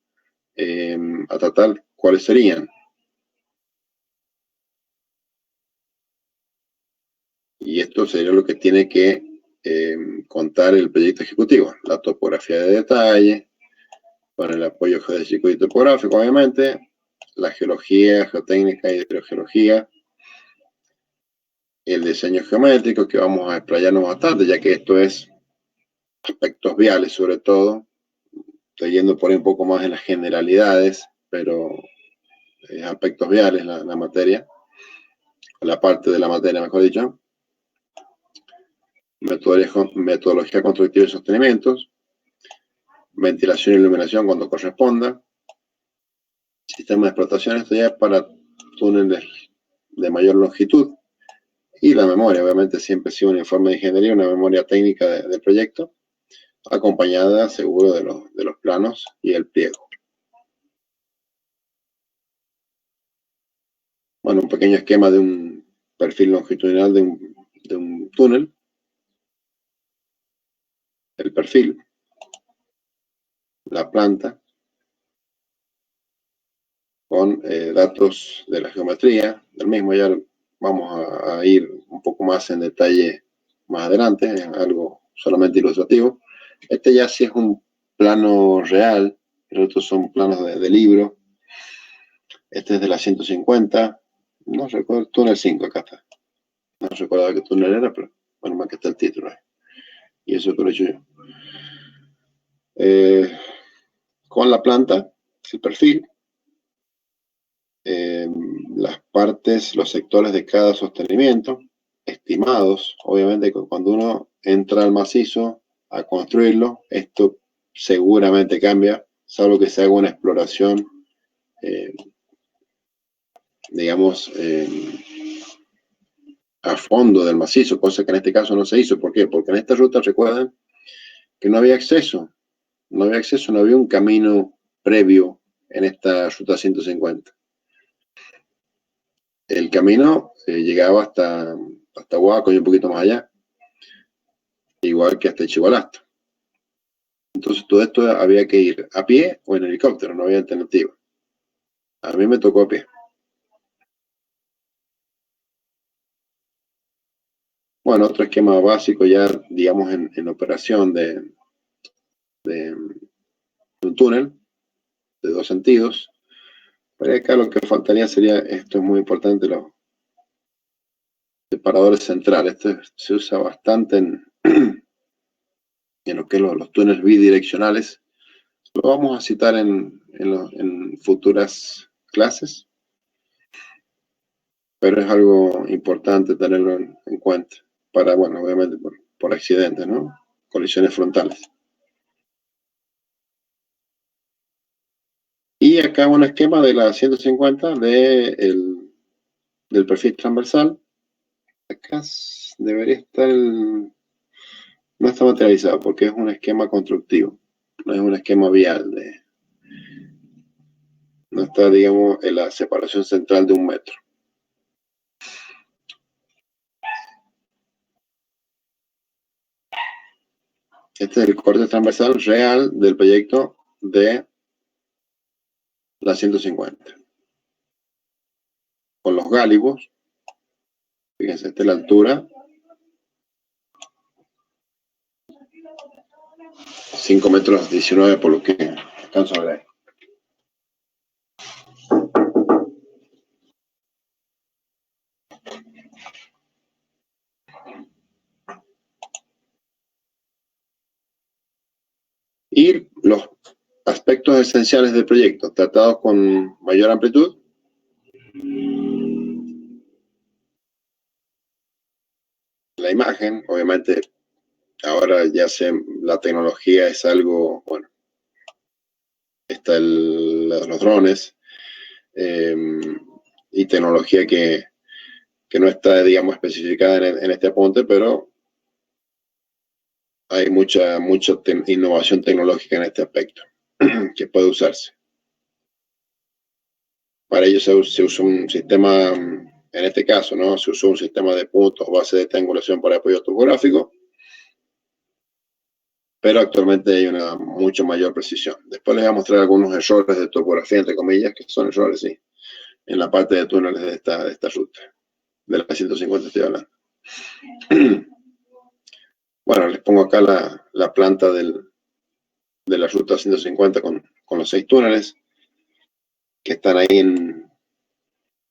a tratar, ¿cuáles serían? Y esto sería lo que tiene que contar el proyecto ejecutivo. La topografía de detalle, con el apoyo geodésico y topográfico, obviamente, la geología, geotécnica y hidrogeología, el diseño geométrico, que vamos a explayarnos bastante, ya que esto es aspectos viales sobre todo. Estoy yendo por ahí un poco más en las generalidades, pero aspectos viales la materia, la parte de la materia, mejor dicho. Metodología constructiva y sostenimientos, ventilación y iluminación cuando corresponda, sistema de explotación, esto ya es para túneles de mayor longitud, y la memoria, obviamente siempre ha sido un informe de ingeniería, una memoria técnica del proyecto, acompañada seguro de los planos y el pliego. Bueno, un pequeño esquema de un perfil longitudinal de un túnel, el perfil, la planta, con datos de la geometría del mismo. Ya vamos a ir un poco más en detalle más adelante, es algo solamente ilustrativo. Este ya sí es un plano real, los otros son planos de libro. Este es de la 150, no recuerdo, túnel 5, acá está. No recordaba qué túnel era, pero bueno, más que está el título ahí. Y eso que lo he hecho yo. Con la planta, el perfil, las partes, los sectores de cada sostenimiento, estimados. Obviamente cuando uno entra al macizo a construirlo, esto seguramente cambia, salvo que se haga una exploración, digamos, a fondo del macizo, cosa que en este caso no se hizo. ¿Por qué? Porque en esta ruta, recuerden, que no había acceso, no había un camino previo en esta ruta 150. El camino llegaba hasta Huaco y un poquito más allá, igual que hasta Chihualasta. Entonces todo esto había que ir a pie o en helicóptero, no había alternativa. A mí me tocó a pie. Bueno, otro esquema básico ya, digamos, en operación de un túnel de 2 sentidos. Pero acá lo que faltaría sería, esto es muy importante, los separadores centrales. Esto se usa bastante en lo que es los túneles bidireccionales. Lo vamos a citar en futuras clases, pero es algo importante tenerlo en cuenta para, bueno, obviamente por accidentes, ¿no? Colisiones frontales. Y acá un esquema de la 150 del perfil transversal. Acá debería estar no está materializado porque es un esquema constructivo, no es un esquema vial. No está, digamos, en la separación central de 1 metro. Este es el corte transversal real del proyecto de la 150. Con los gálibos, fíjense, esta es la altura. 5 metros 19 por lo que alcanzo a ver ahí. Y los aspectos esenciales del proyecto, tratados con mayor amplitud. La imagen, obviamente, ahora ya la tecnología es algo, bueno, está los drones y tecnología que no está, digamos, especificada en este apunte, pero hay mucha innovación tecnológica en este aspecto que puede usarse. Para ello se usa un sistema, en este caso, ¿no? Se usó un sistema de puntos, base de triangulación para apoyo topográfico, pero actualmente hay una mucho mayor precisión. Después les voy a mostrar algunos errores de topografía, entre comillas, que son errores, sí, en la parte de túneles de esta ruta. De la 150 estoy hablando. Bueno, les pongo acá la planta de la ruta 150 con los 6 túneles que están ahí en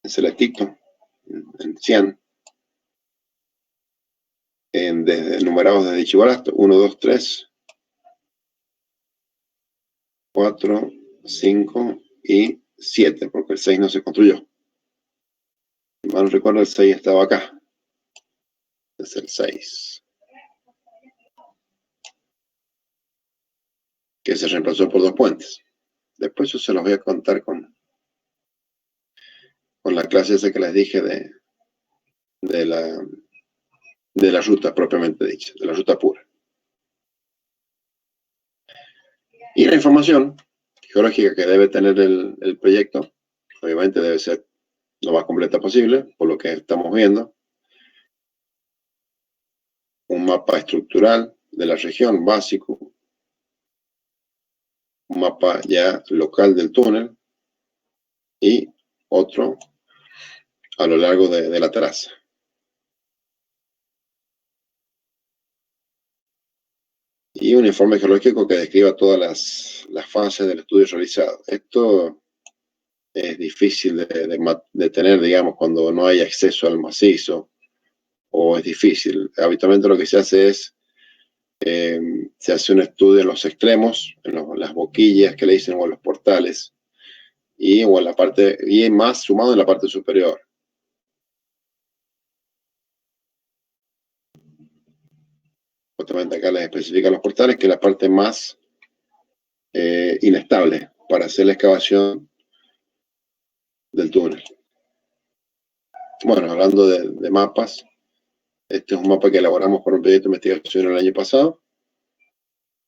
Selectito, en Cian, numerados desde Ichigualasto, 1, 2, 3, 4, 5 y 7, porque el 6 no se construyó. Si mal no recuerdo, el 6 estaba acá. Es el 6. Que se reemplazó por 2 puentes. Después yo se los voy a contar con la clase esa que les dije de la ruta propiamente dicha, de la ruta pura. Y la información geológica que debe tener el proyecto, obviamente debe ser lo más completa posible, por lo que estamos viendo. Un mapa estructural de la región básico, un mapa ya local del túnel y otro a lo largo de la traza. Y un informe geológico que describa todas las fases del estudio realizado. Esto es difícil de tener, digamos, cuando no hay acceso al macizo, o es difícil. Habitualmente lo que se hace es, se hace un estudio en los extremos, en las boquillas que le dicen, o en los portales, o en la parte, y más sumado en la parte superior. Justamente acá les especifican los portales, que es la parte más inestable para hacer la excavación del túnel. Bueno, hablando de mapas, este es un mapa que elaboramos por un proyecto de investigación el año pasado,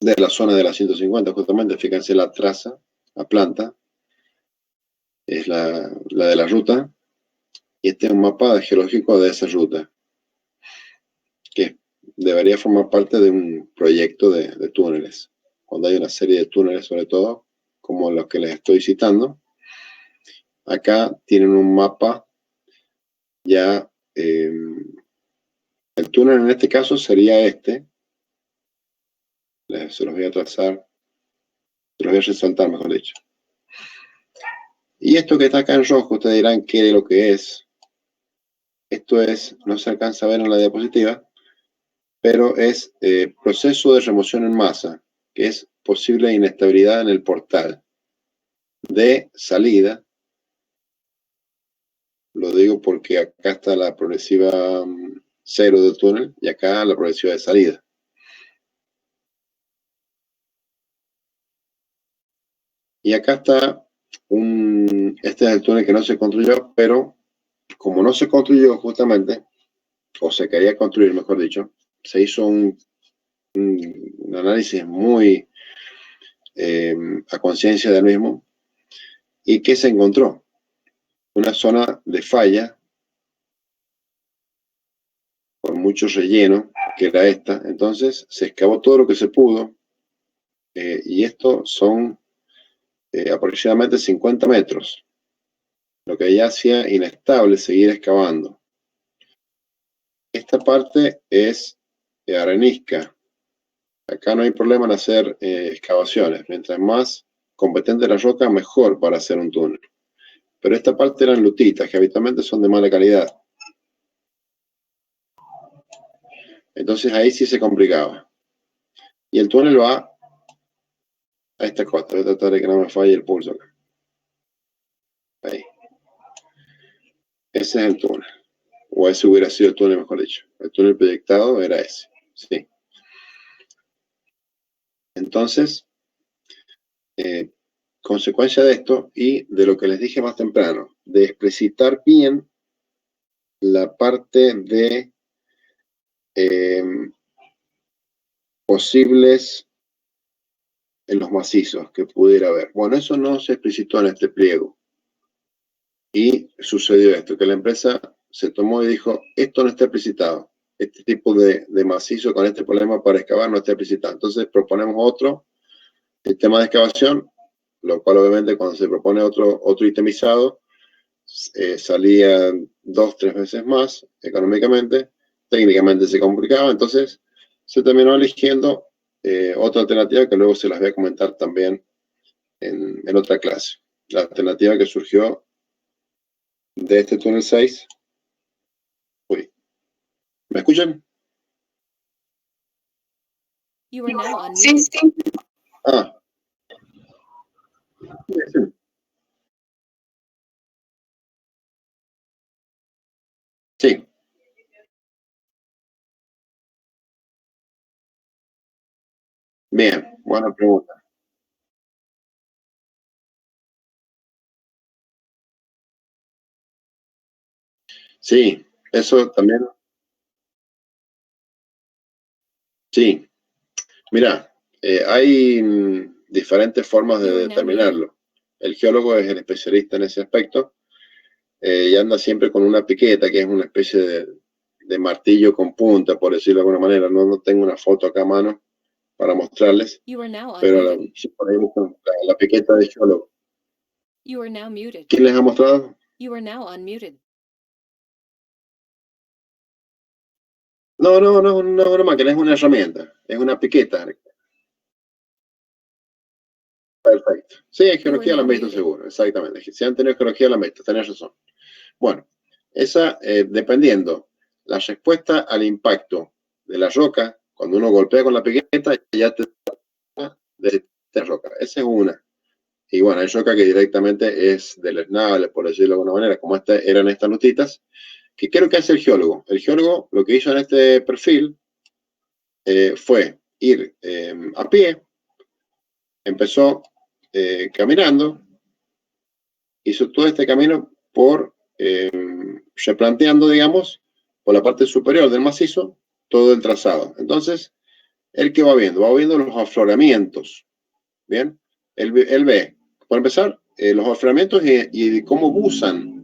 de la zona de la 150, justamente, fíjense la traza, la planta, es la de la ruta, y este es un mapa geológico de esa ruta, que debería formar parte de un proyecto de túneles, cuando hay una serie de túneles, sobre todo, como los que les estoy citando. Acá tienen un mapa ya, el túnel en este caso sería este, se los voy a trazar, se los voy a resaltar, mejor dicho. Y esto que está acá en rojo, ustedes dirán qué es lo que es. Esto es, no se alcanza a ver en la diapositiva, pero es proceso de remoción en masa, que es posible inestabilidad en el portal de salida. Lo digo porque acá está la progresiva 0 del túnel y acá la progresiva de salida. Y acá está este es el túnel que no se construyó, pero como no se construyó justamente, o se quería construir, mejor dicho, se hizo un análisis muy a conciencia del mismo, ¿Y qué se encontró? Una zona de falla con mucho relleno, que era esta. Entonces se excavó todo lo que se pudo, y esto son aproximadamente 50 metros, lo que ya hacía inestable seguir excavando. Esta parte es arenisca. Acá no hay problema en hacer excavaciones. Mientras más competente la roca, mejor para hacer un túnel. Pero esta parte eran lutitas, que habitualmente son de mala calidad. Entonces ahí sí se complicaba. Y el túnel va a esta costa. Voy a tratar de que no me falle el pulso acá. Ahí. Ese es el túnel. O ese hubiera sido el túnel, mejor dicho. El túnel proyectado era ese. Sí. Entonces, consecuencia de esto y de lo que les dije más temprano, de explicitar bien la parte de posibles en los macizos que pudiera haber. Bueno, eso no se explicitó en este pliego. Y sucedió esto, que la empresa se tomó y dijo, esto no está explicitado. Este tipo de macizo con este problema para excavar no está explicitado. Entonces proponemos otro sistema de excavación, lo cual obviamente cuando se propone otro itemizado, salía 2-3 veces más económicamente, técnicamente se complicaba, entonces se terminó eligiendo otra alternativa que luego se las voy a comentar también en otra clase. La alternativa que surgió de este túnel 6. Uy, ¿me escuchan? You are now Sí, unmuted. sí. Ah. Sí. Sí. Bien, buena pregunta. Sí, eso también. Sí, mira, hay diferentes formas de determinarlo. El geólogo es el especialista en ese aspecto, y anda siempre con una piqueta, que es una especie de martillo con punta, por decirlo de alguna manera. No tengo una foto acá a mano para mostrarles, You are now pero unmuted. si por ahí buscan la piqueta de geólogo. You are now muted. ¿Quién les ha mostrado? You are now unmuted. No, máquina, es una herramienta, es una piqueta. Perfecto. Sí, en geología la han visto seguro, exactamente. Si han tenido geología la han visto, tenés razón. Bueno, esa, dependiendo la respuesta al impacto de la roca, cuando uno golpea con la piqueta, ya te da de la roca. Esa es una. Y bueno, hay roca que directamente es deleznable, por decirlo de alguna manera, como eran estas notitas. ¿Qué creo que hace el geólogo? El geólogo lo que hizo en este perfil fue ir a pie, empezó caminando, hizo todo este camino por replanteando, digamos, por la parte superior del macizo, todo el trazado. Entonces, ¿él qué va viendo? Va viendo los afloramientos. ¿Bien? Él ve, por empezar, los afloramientos y cómo busan.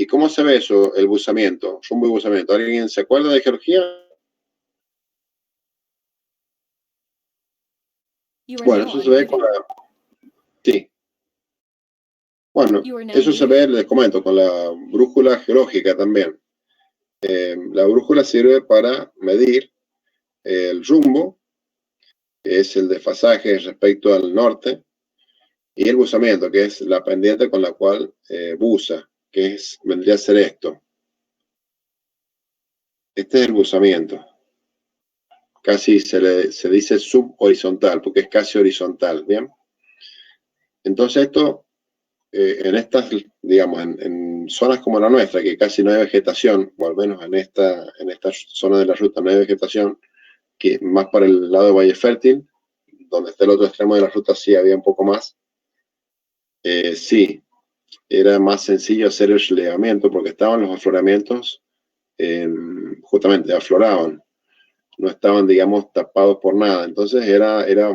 ¿Y cómo se ve eso, el buzamiento? Rumbo y buzamiento. ¿Alguien se acuerda de geología? Bueno, eso se ve con la... Sí. Bueno, eso se ve, les comento, con la brújula geológica también. La brújula sirve para medir el rumbo, que es el desfasaje respecto al norte, y el buzamiento, que es la pendiente con la cual buza, que vendría a ser esto. Este es el buzamiento. Casi se dice subhorizontal, porque es casi horizontal, ¿bien? Entonces esto, en estas, digamos, en zonas como la nuestra, que casi no hay vegetación, o al menos en esta zona de la ruta no hay vegetación, que más para el lado de Valle Fértil, donde está el otro extremo de la ruta, sí había un poco más. Sí, era más sencillo hacer el relevamiento porque estaban los afloramientos, justamente afloraban, no estaban, digamos, tapados por nada. Entonces era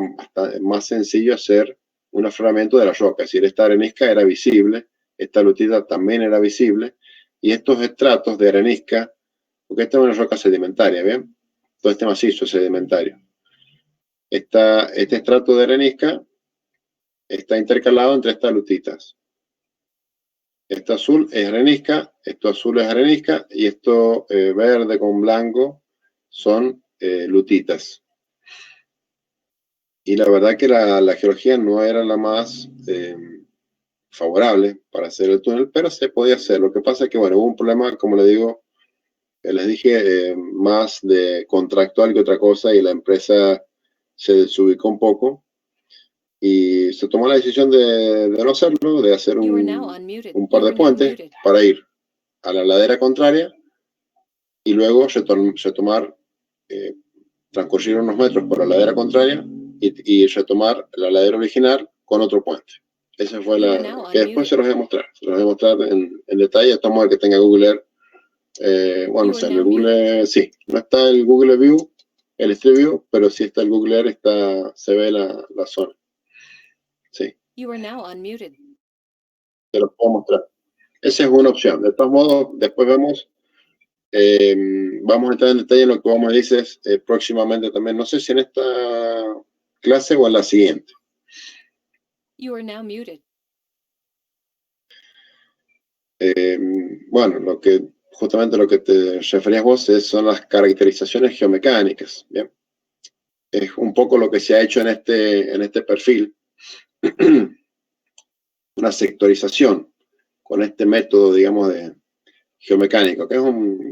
más sencillo hacer un afloramiento de la roca. Es decir, esta arenisca era visible, esta lutita también era visible, y estos estratos de arenisca, porque esta es una roca sedimentaria, ¿bien? Todo este macizo es sedimentario. Este estrato de arenisca está intercalado entre estas lutitas. Esto azul es arenisca, esto azul es arenisca, y esto verde con blanco son lutitas. Y la verdad que la geología no era la más favorable para hacer el túnel, pero se podía hacer. Lo que pasa es que, bueno, hubo un problema, como le digo, les dije, más de contractual que otra cosa, y la empresa se desubicó un poco y se tomó la decisión de no hacerlo, de hacer You are now un unmuted. par You de are now puentes muted. para ir a la ladera contraria y luego retomar, transcurrir unos metros por la ladera contraria y retomar la ladera original con otro puente. Esa fue You are now que después unmuted. se los voy a mostrar. Se los voy a mostrar en detalle. Estamos a ver que tenga Google Earth. Bueno, You o sea, are en el now Google, sí, no está el Google View, el Street View, pero sí está el Google Earth, se ve la zona. Sí, You are now unmuted. te lo puedo mostrar. Esa es una opción. De todos modos, después vemos, vamos a entrar en detalle en lo que vamos a decir próximamente también. No sé si en esta clase o en la siguiente. You are now muted. Bueno, justamente lo que te referías vos son las caracterizaciones geomecánicas, ¿bien? Es un poco lo que se ha hecho en este perfil, una sectorización con este método, digamos, de geomecánico, que es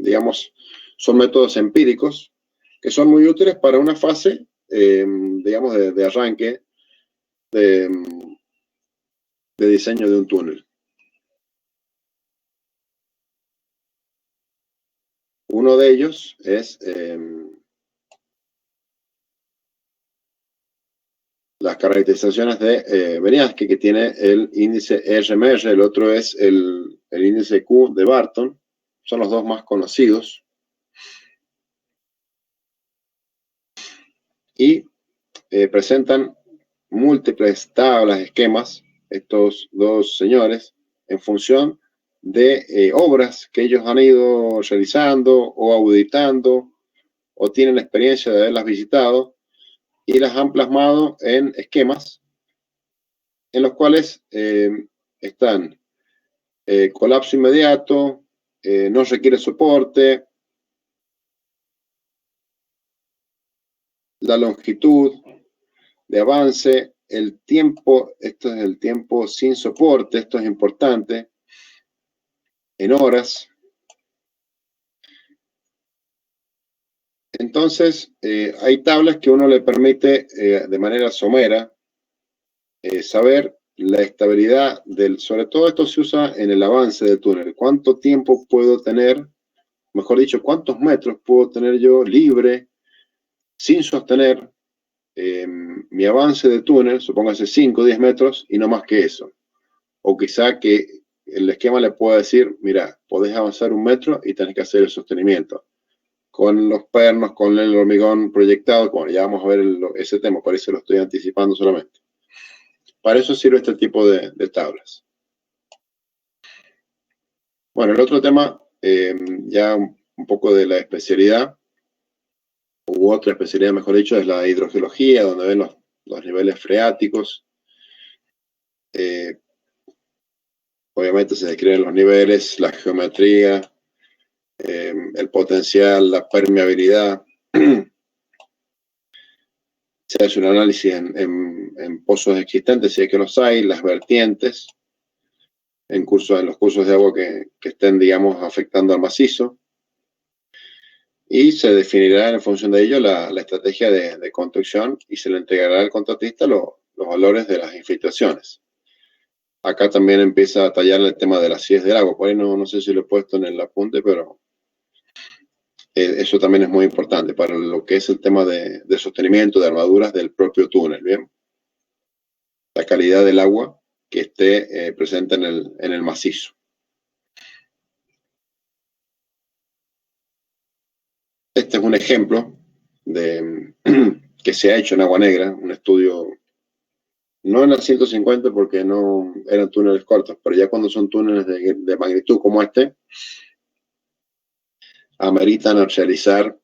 digamos, son métodos empíricos que son muy útiles para una fase, digamos, de arranque de diseño de un túnel. Uno de ellos es las caracterizaciones de Beniaski, que tiene el índice RMR, el otro es el índice Q de Barton, son los dos más conocidos. Y presentan múltiples tablas, esquemas, estos dos señores, en función de obras que ellos han ido realizando o auditando o tienen experiencia de haberlas visitado, y las han plasmado en esquemas en los cuales están colapso inmediato, no requiere soporte, la longitud de avance, el tiempo, esto es el tiempo sin soporte, esto es importante, en horas. Entonces, hay tablas que uno le permite de manera somera saber la estabilidad sobre todo esto se usa en el avance del túnel, cuánto tiempo puedo tener, mejor dicho, cuántos metros puedo tener yo libre, sin sostener mi avance de túnel, supóngase 5 o 10 metros y no más que eso. O quizá que el esquema le pueda decir, mira, podés avanzar 1 metro y tenés que hacer el sostenimiento. Con los pernos, con el hormigón proyectado, bueno, ya vamos a ver ese tema, por eso lo estoy anticipando solamente. Para eso sirve este tipo de tablas. Bueno, el otro tema, ya un poco de la especialidad, u otra especialidad, mejor dicho, es la hidrogeología, donde ven los niveles freáticos. Obviamente se describen los niveles, la geometría, el potencial, la permeabilidad. Se hace un análisis en pozos existentes, si es que los hay, las vertientes, en los cursos de agua que estén, digamos, afectando al macizo. Y se definirá en función de ello la estrategia de construcción y se le entregará al contratista los valores de las infiltraciones. Acá también empieza a tallar el tema de las CIES del agua. Por ahí no sé si lo he puesto en el apunte, pero eso también es muy importante para lo que es el tema de sostenimiento de armaduras del propio túnel, ¿bien? La calidad del agua que esté presente en el macizo. Este es un ejemplo que se ha hecho en Agua Negra, un estudio No en la 150 porque no eran túneles cortos, pero ya cuando son túneles de magnitud como este, ameritan realizar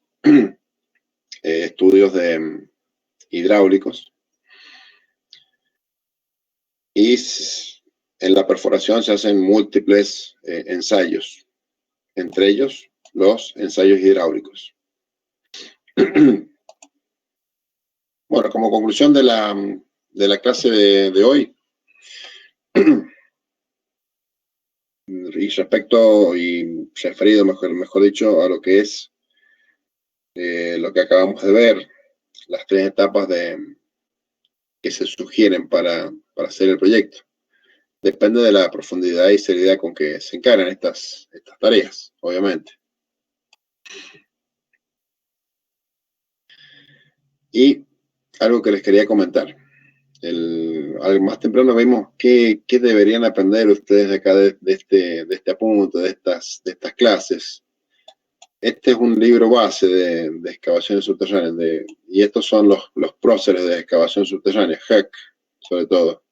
estudios hidráulicos y en la perforación se hacen múltiples ensayos, entre ellos los ensayos hidráulicos. Bueno, como conclusión de la clase de hoy, y respecto y referido, mejor dicho, a lo que es lo que acabamos de ver, las tres etapas que se sugieren para hacer el proyecto. Depende de la profundidad y seriedad con que se encaran estas tareas, obviamente. Y algo que les quería comentar. Algo más temprano vimos qué deberían aprender ustedes de acá de este apunte, de estas clases. Este es un libro base de excavaciones subterráneas, y estos son los próceres de excavación subterránea, Heck, sobre todo,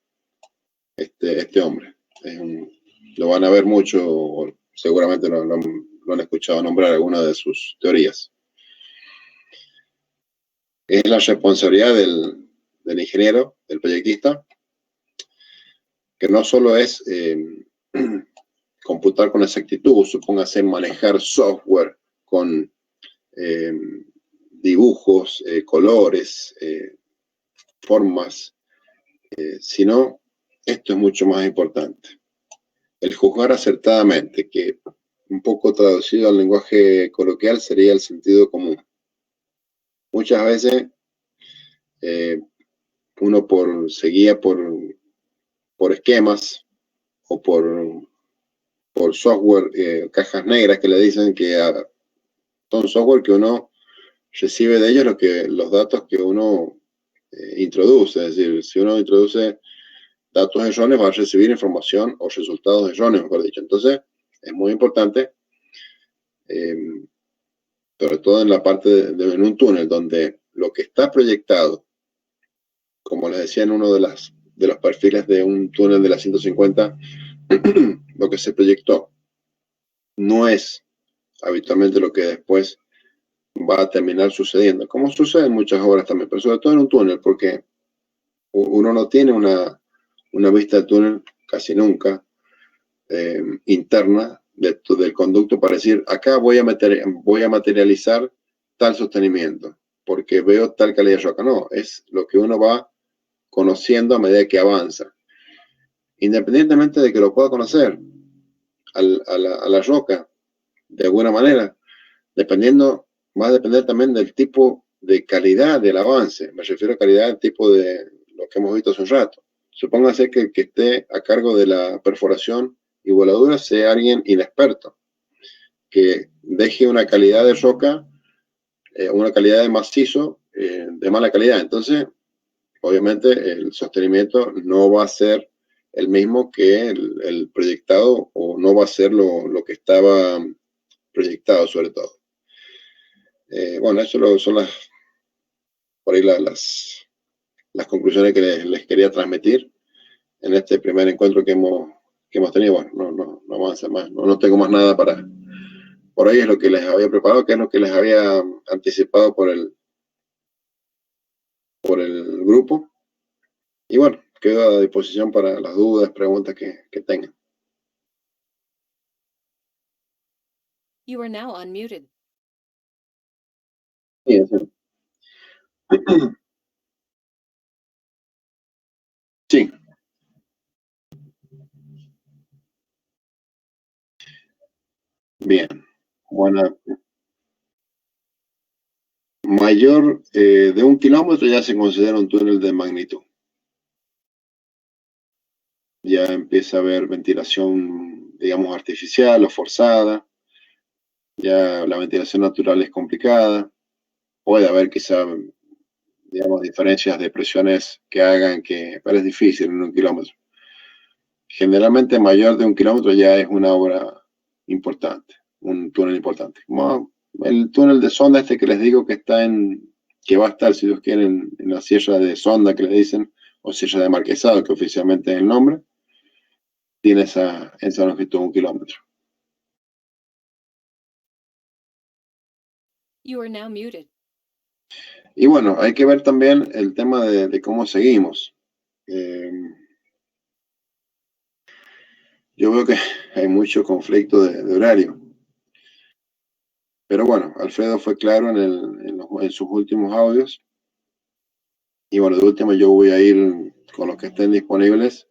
este hombre. Lo van a ver mucho, o seguramente lo han escuchado nombrar alguna de sus teorías. Es la responsabilidad del ingeniero, del proyectista, que no solo es computar con exactitud, supóngase manejar software con dibujos, colores, formas, sino esto es mucho más importante. El juzgar acertadamente, que un poco traducido al lenguaje coloquial sería el sentido común. Muchas veces uno se guía por esquemas o por software, cajas negras que le dicen que son software que uno recibe de ellos los datos que uno introduce. Es decir, si uno introduce datos erróneos, va a recibir información o resultados erróneos, mejor dicho. Entonces, es muy importante, sobre todo en la parte en un túnel, donde lo que está proyectado, como les decía en uno de los perfiles de un túnel de la 150, lo que se proyectó no es habitualmente lo que después va a terminar sucediendo, como sucede en muchas obras también, pero sobre todo en un túnel, porque uno no tiene una vista de túnel casi nunca interna del conducto para decir, acá voy a materializar tal sostenimiento, porque veo tal calidad de roca. No, es lo que uno va conociendo a medida que avanza. Independientemente de que lo pueda conocer a la roca, de alguna manera, va a depender también del tipo de calidad del avance. Me refiero a calidad del tipo de lo que hemos visto hace un rato. Supóngase que el que esté a cargo de la perforación y voladura sea alguien inexperto, que deje una calidad de roca, una calidad de macizo de mala calidad. Entonces, obviamente, el sostenimiento no va a ser el mismo que el proyectado, o no va a ser lo que estaba proyectado, sobre todo. Bueno, eso son por ahí las conclusiones que les quería transmitir en este primer encuentro que hemos tenido. Bueno, no avanza más, no tengo más nada por ahí. Es lo que les había preparado, que es lo que les había anticipado por el grupo. Y bueno, quedo a disposición para las dudas, preguntas que tengan. You are now unmuted. Sí, sí. Sí. Bien. Bueno, mayor de 1 kilómetro ya se considera un túnel de magnitud. Ya empieza a haber ventilación, digamos, artificial o forzada. Ya la ventilación natural es complicada. Puede haber quizá, digamos, diferencias de presiones que hagan pero es difícil en 1 kilómetro. Generalmente mayor de 1 kilómetro ya es una obra importante, un túnel importante. Como el túnel de sonda que les digo que va a estar, si Dios quiere, en la sierra de Sonda, que le dicen, o Silla de Marquesado, que oficialmente es el nombre, tiene esa longitud de 1 kilómetro. You are now muted. Y bueno, hay que ver también el tema de cómo seguimos. Yo veo que hay mucho conflicto de horario. Pero bueno, Alfredo fue claro en sus últimos audios. Y bueno, de última yo voy a ir con los que estén disponibles,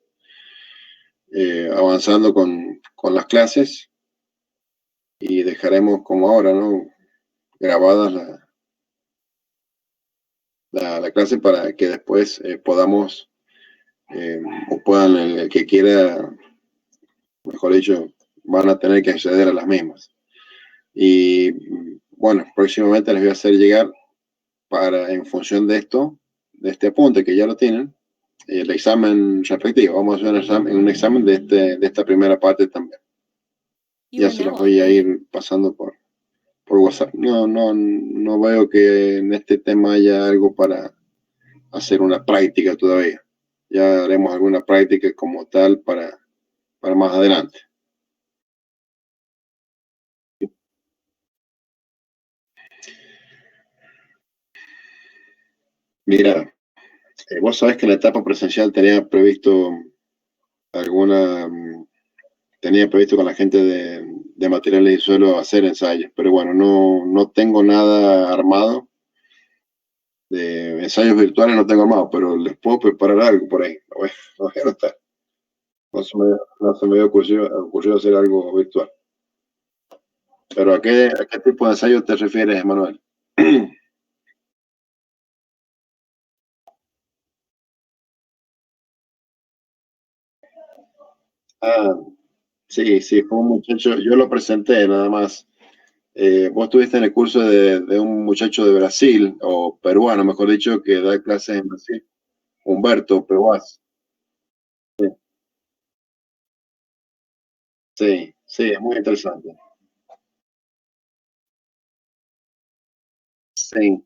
avanzando con las clases. Y dejaremos como ahora, ¿no? Grabadas la clase para que después podamos, o puedan, el que quiera, mejor dicho, van a tener que acceder a las mismas. Y bueno, próximamente les voy a hacer llegar, en función de esto, de este apunte que ya lo tienen, el examen respectivo. Vamos a hacer un examen de esta primera parte también. Ya se los voy a ir pasando por WhatsApp. No veo que en este tema haya algo para hacer una práctica todavía. Ya haremos alguna práctica como tal para más adelante. Mira, vos sabés que en la etapa presencial tenía previsto con la gente de materiales y suelo hacer ensayos, pero bueno, no tengo nada armado. De ensayos virtuales no tengo armado, pero les puedo preparar algo por ahí. Lo voy a anotar. No se me había ocurrido hacer algo virtual. Pero ¿a qué tipo de ensayo te refieres, Manuel? Ah, sí, fue un muchacho, yo lo presenté nada más. Vos estuviste en el curso de un muchacho de Brasil, o peruano, mejor dicho, que da clases en Brasil, Humberto Peruaz. Sí, es muy interesante. Sí.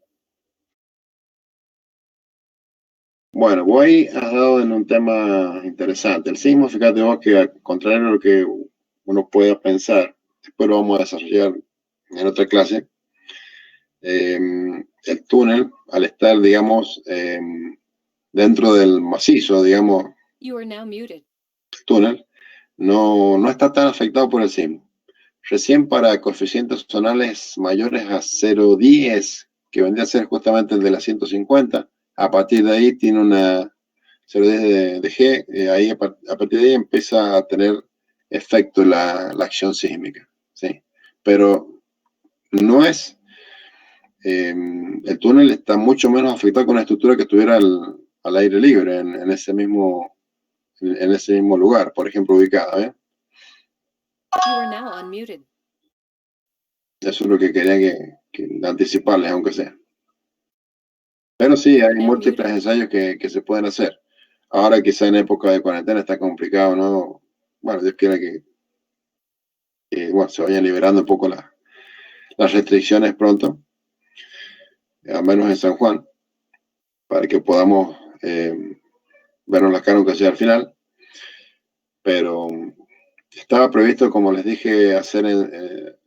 Bueno, voy has dado en un tema interesante. El sismo, fíjate vos que al contrario de lo que uno pueda pensar, después lo vamos a desarrollar en otra clase. El túnel, al estar, digamos, dentro del macizo, digamos, You are now muted. túnel, no está tan afectado por el sismo. Recién para coeficientes zonales mayores a 0,10, que vendría a ser justamente el de la 150, a partir de ahí tiene una 0,10 de G, ahí a partir de ahí empieza a tener efecto la acción sísmica, ¿sí? Pero no es, el túnel está mucho menos afectado con una estructura que estuviera al aire libre en ese mismo lugar, por ejemplo, ubicada, ¿eh? You are now unmuted. Eso es lo que quería que anticiparles, aunque sea. Pero sí, hay múltiples ensayos que se pueden hacer. Ahora quizá en época de cuarentena está complicado, ¿no? Bueno, Dios quiera que bueno, se vayan liberando un poco las restricciones pronto, al menos en San Juan, para que podamos vernos las caras aunque sea al final. Pero estaba previsto, como les dije, hacer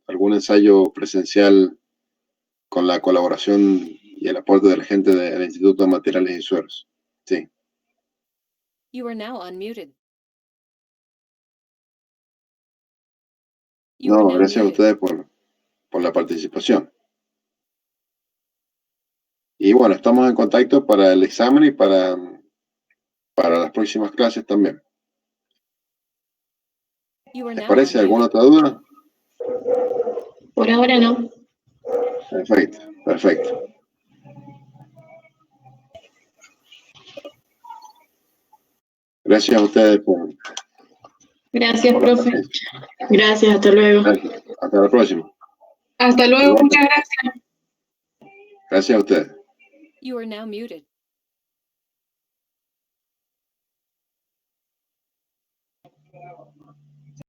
algún ensayo presencial con la colaboración y el aporte de la gente del Instituto de Materiales y Suelos. Sí. You are now unmuted. No, gracias a ustedes por la participación. Y bueno, estamos en contacto para el examen y para las próximas clases también. ¿Les parece alguna otra duda? Por ahora no. Perfecto. Gracias a ustedes Gracias, profe. Gracias, hasta luego. Gracias. Hasta la próxima. Hasta luego, muchas gracias. Gracias a ustedes. You are now muted.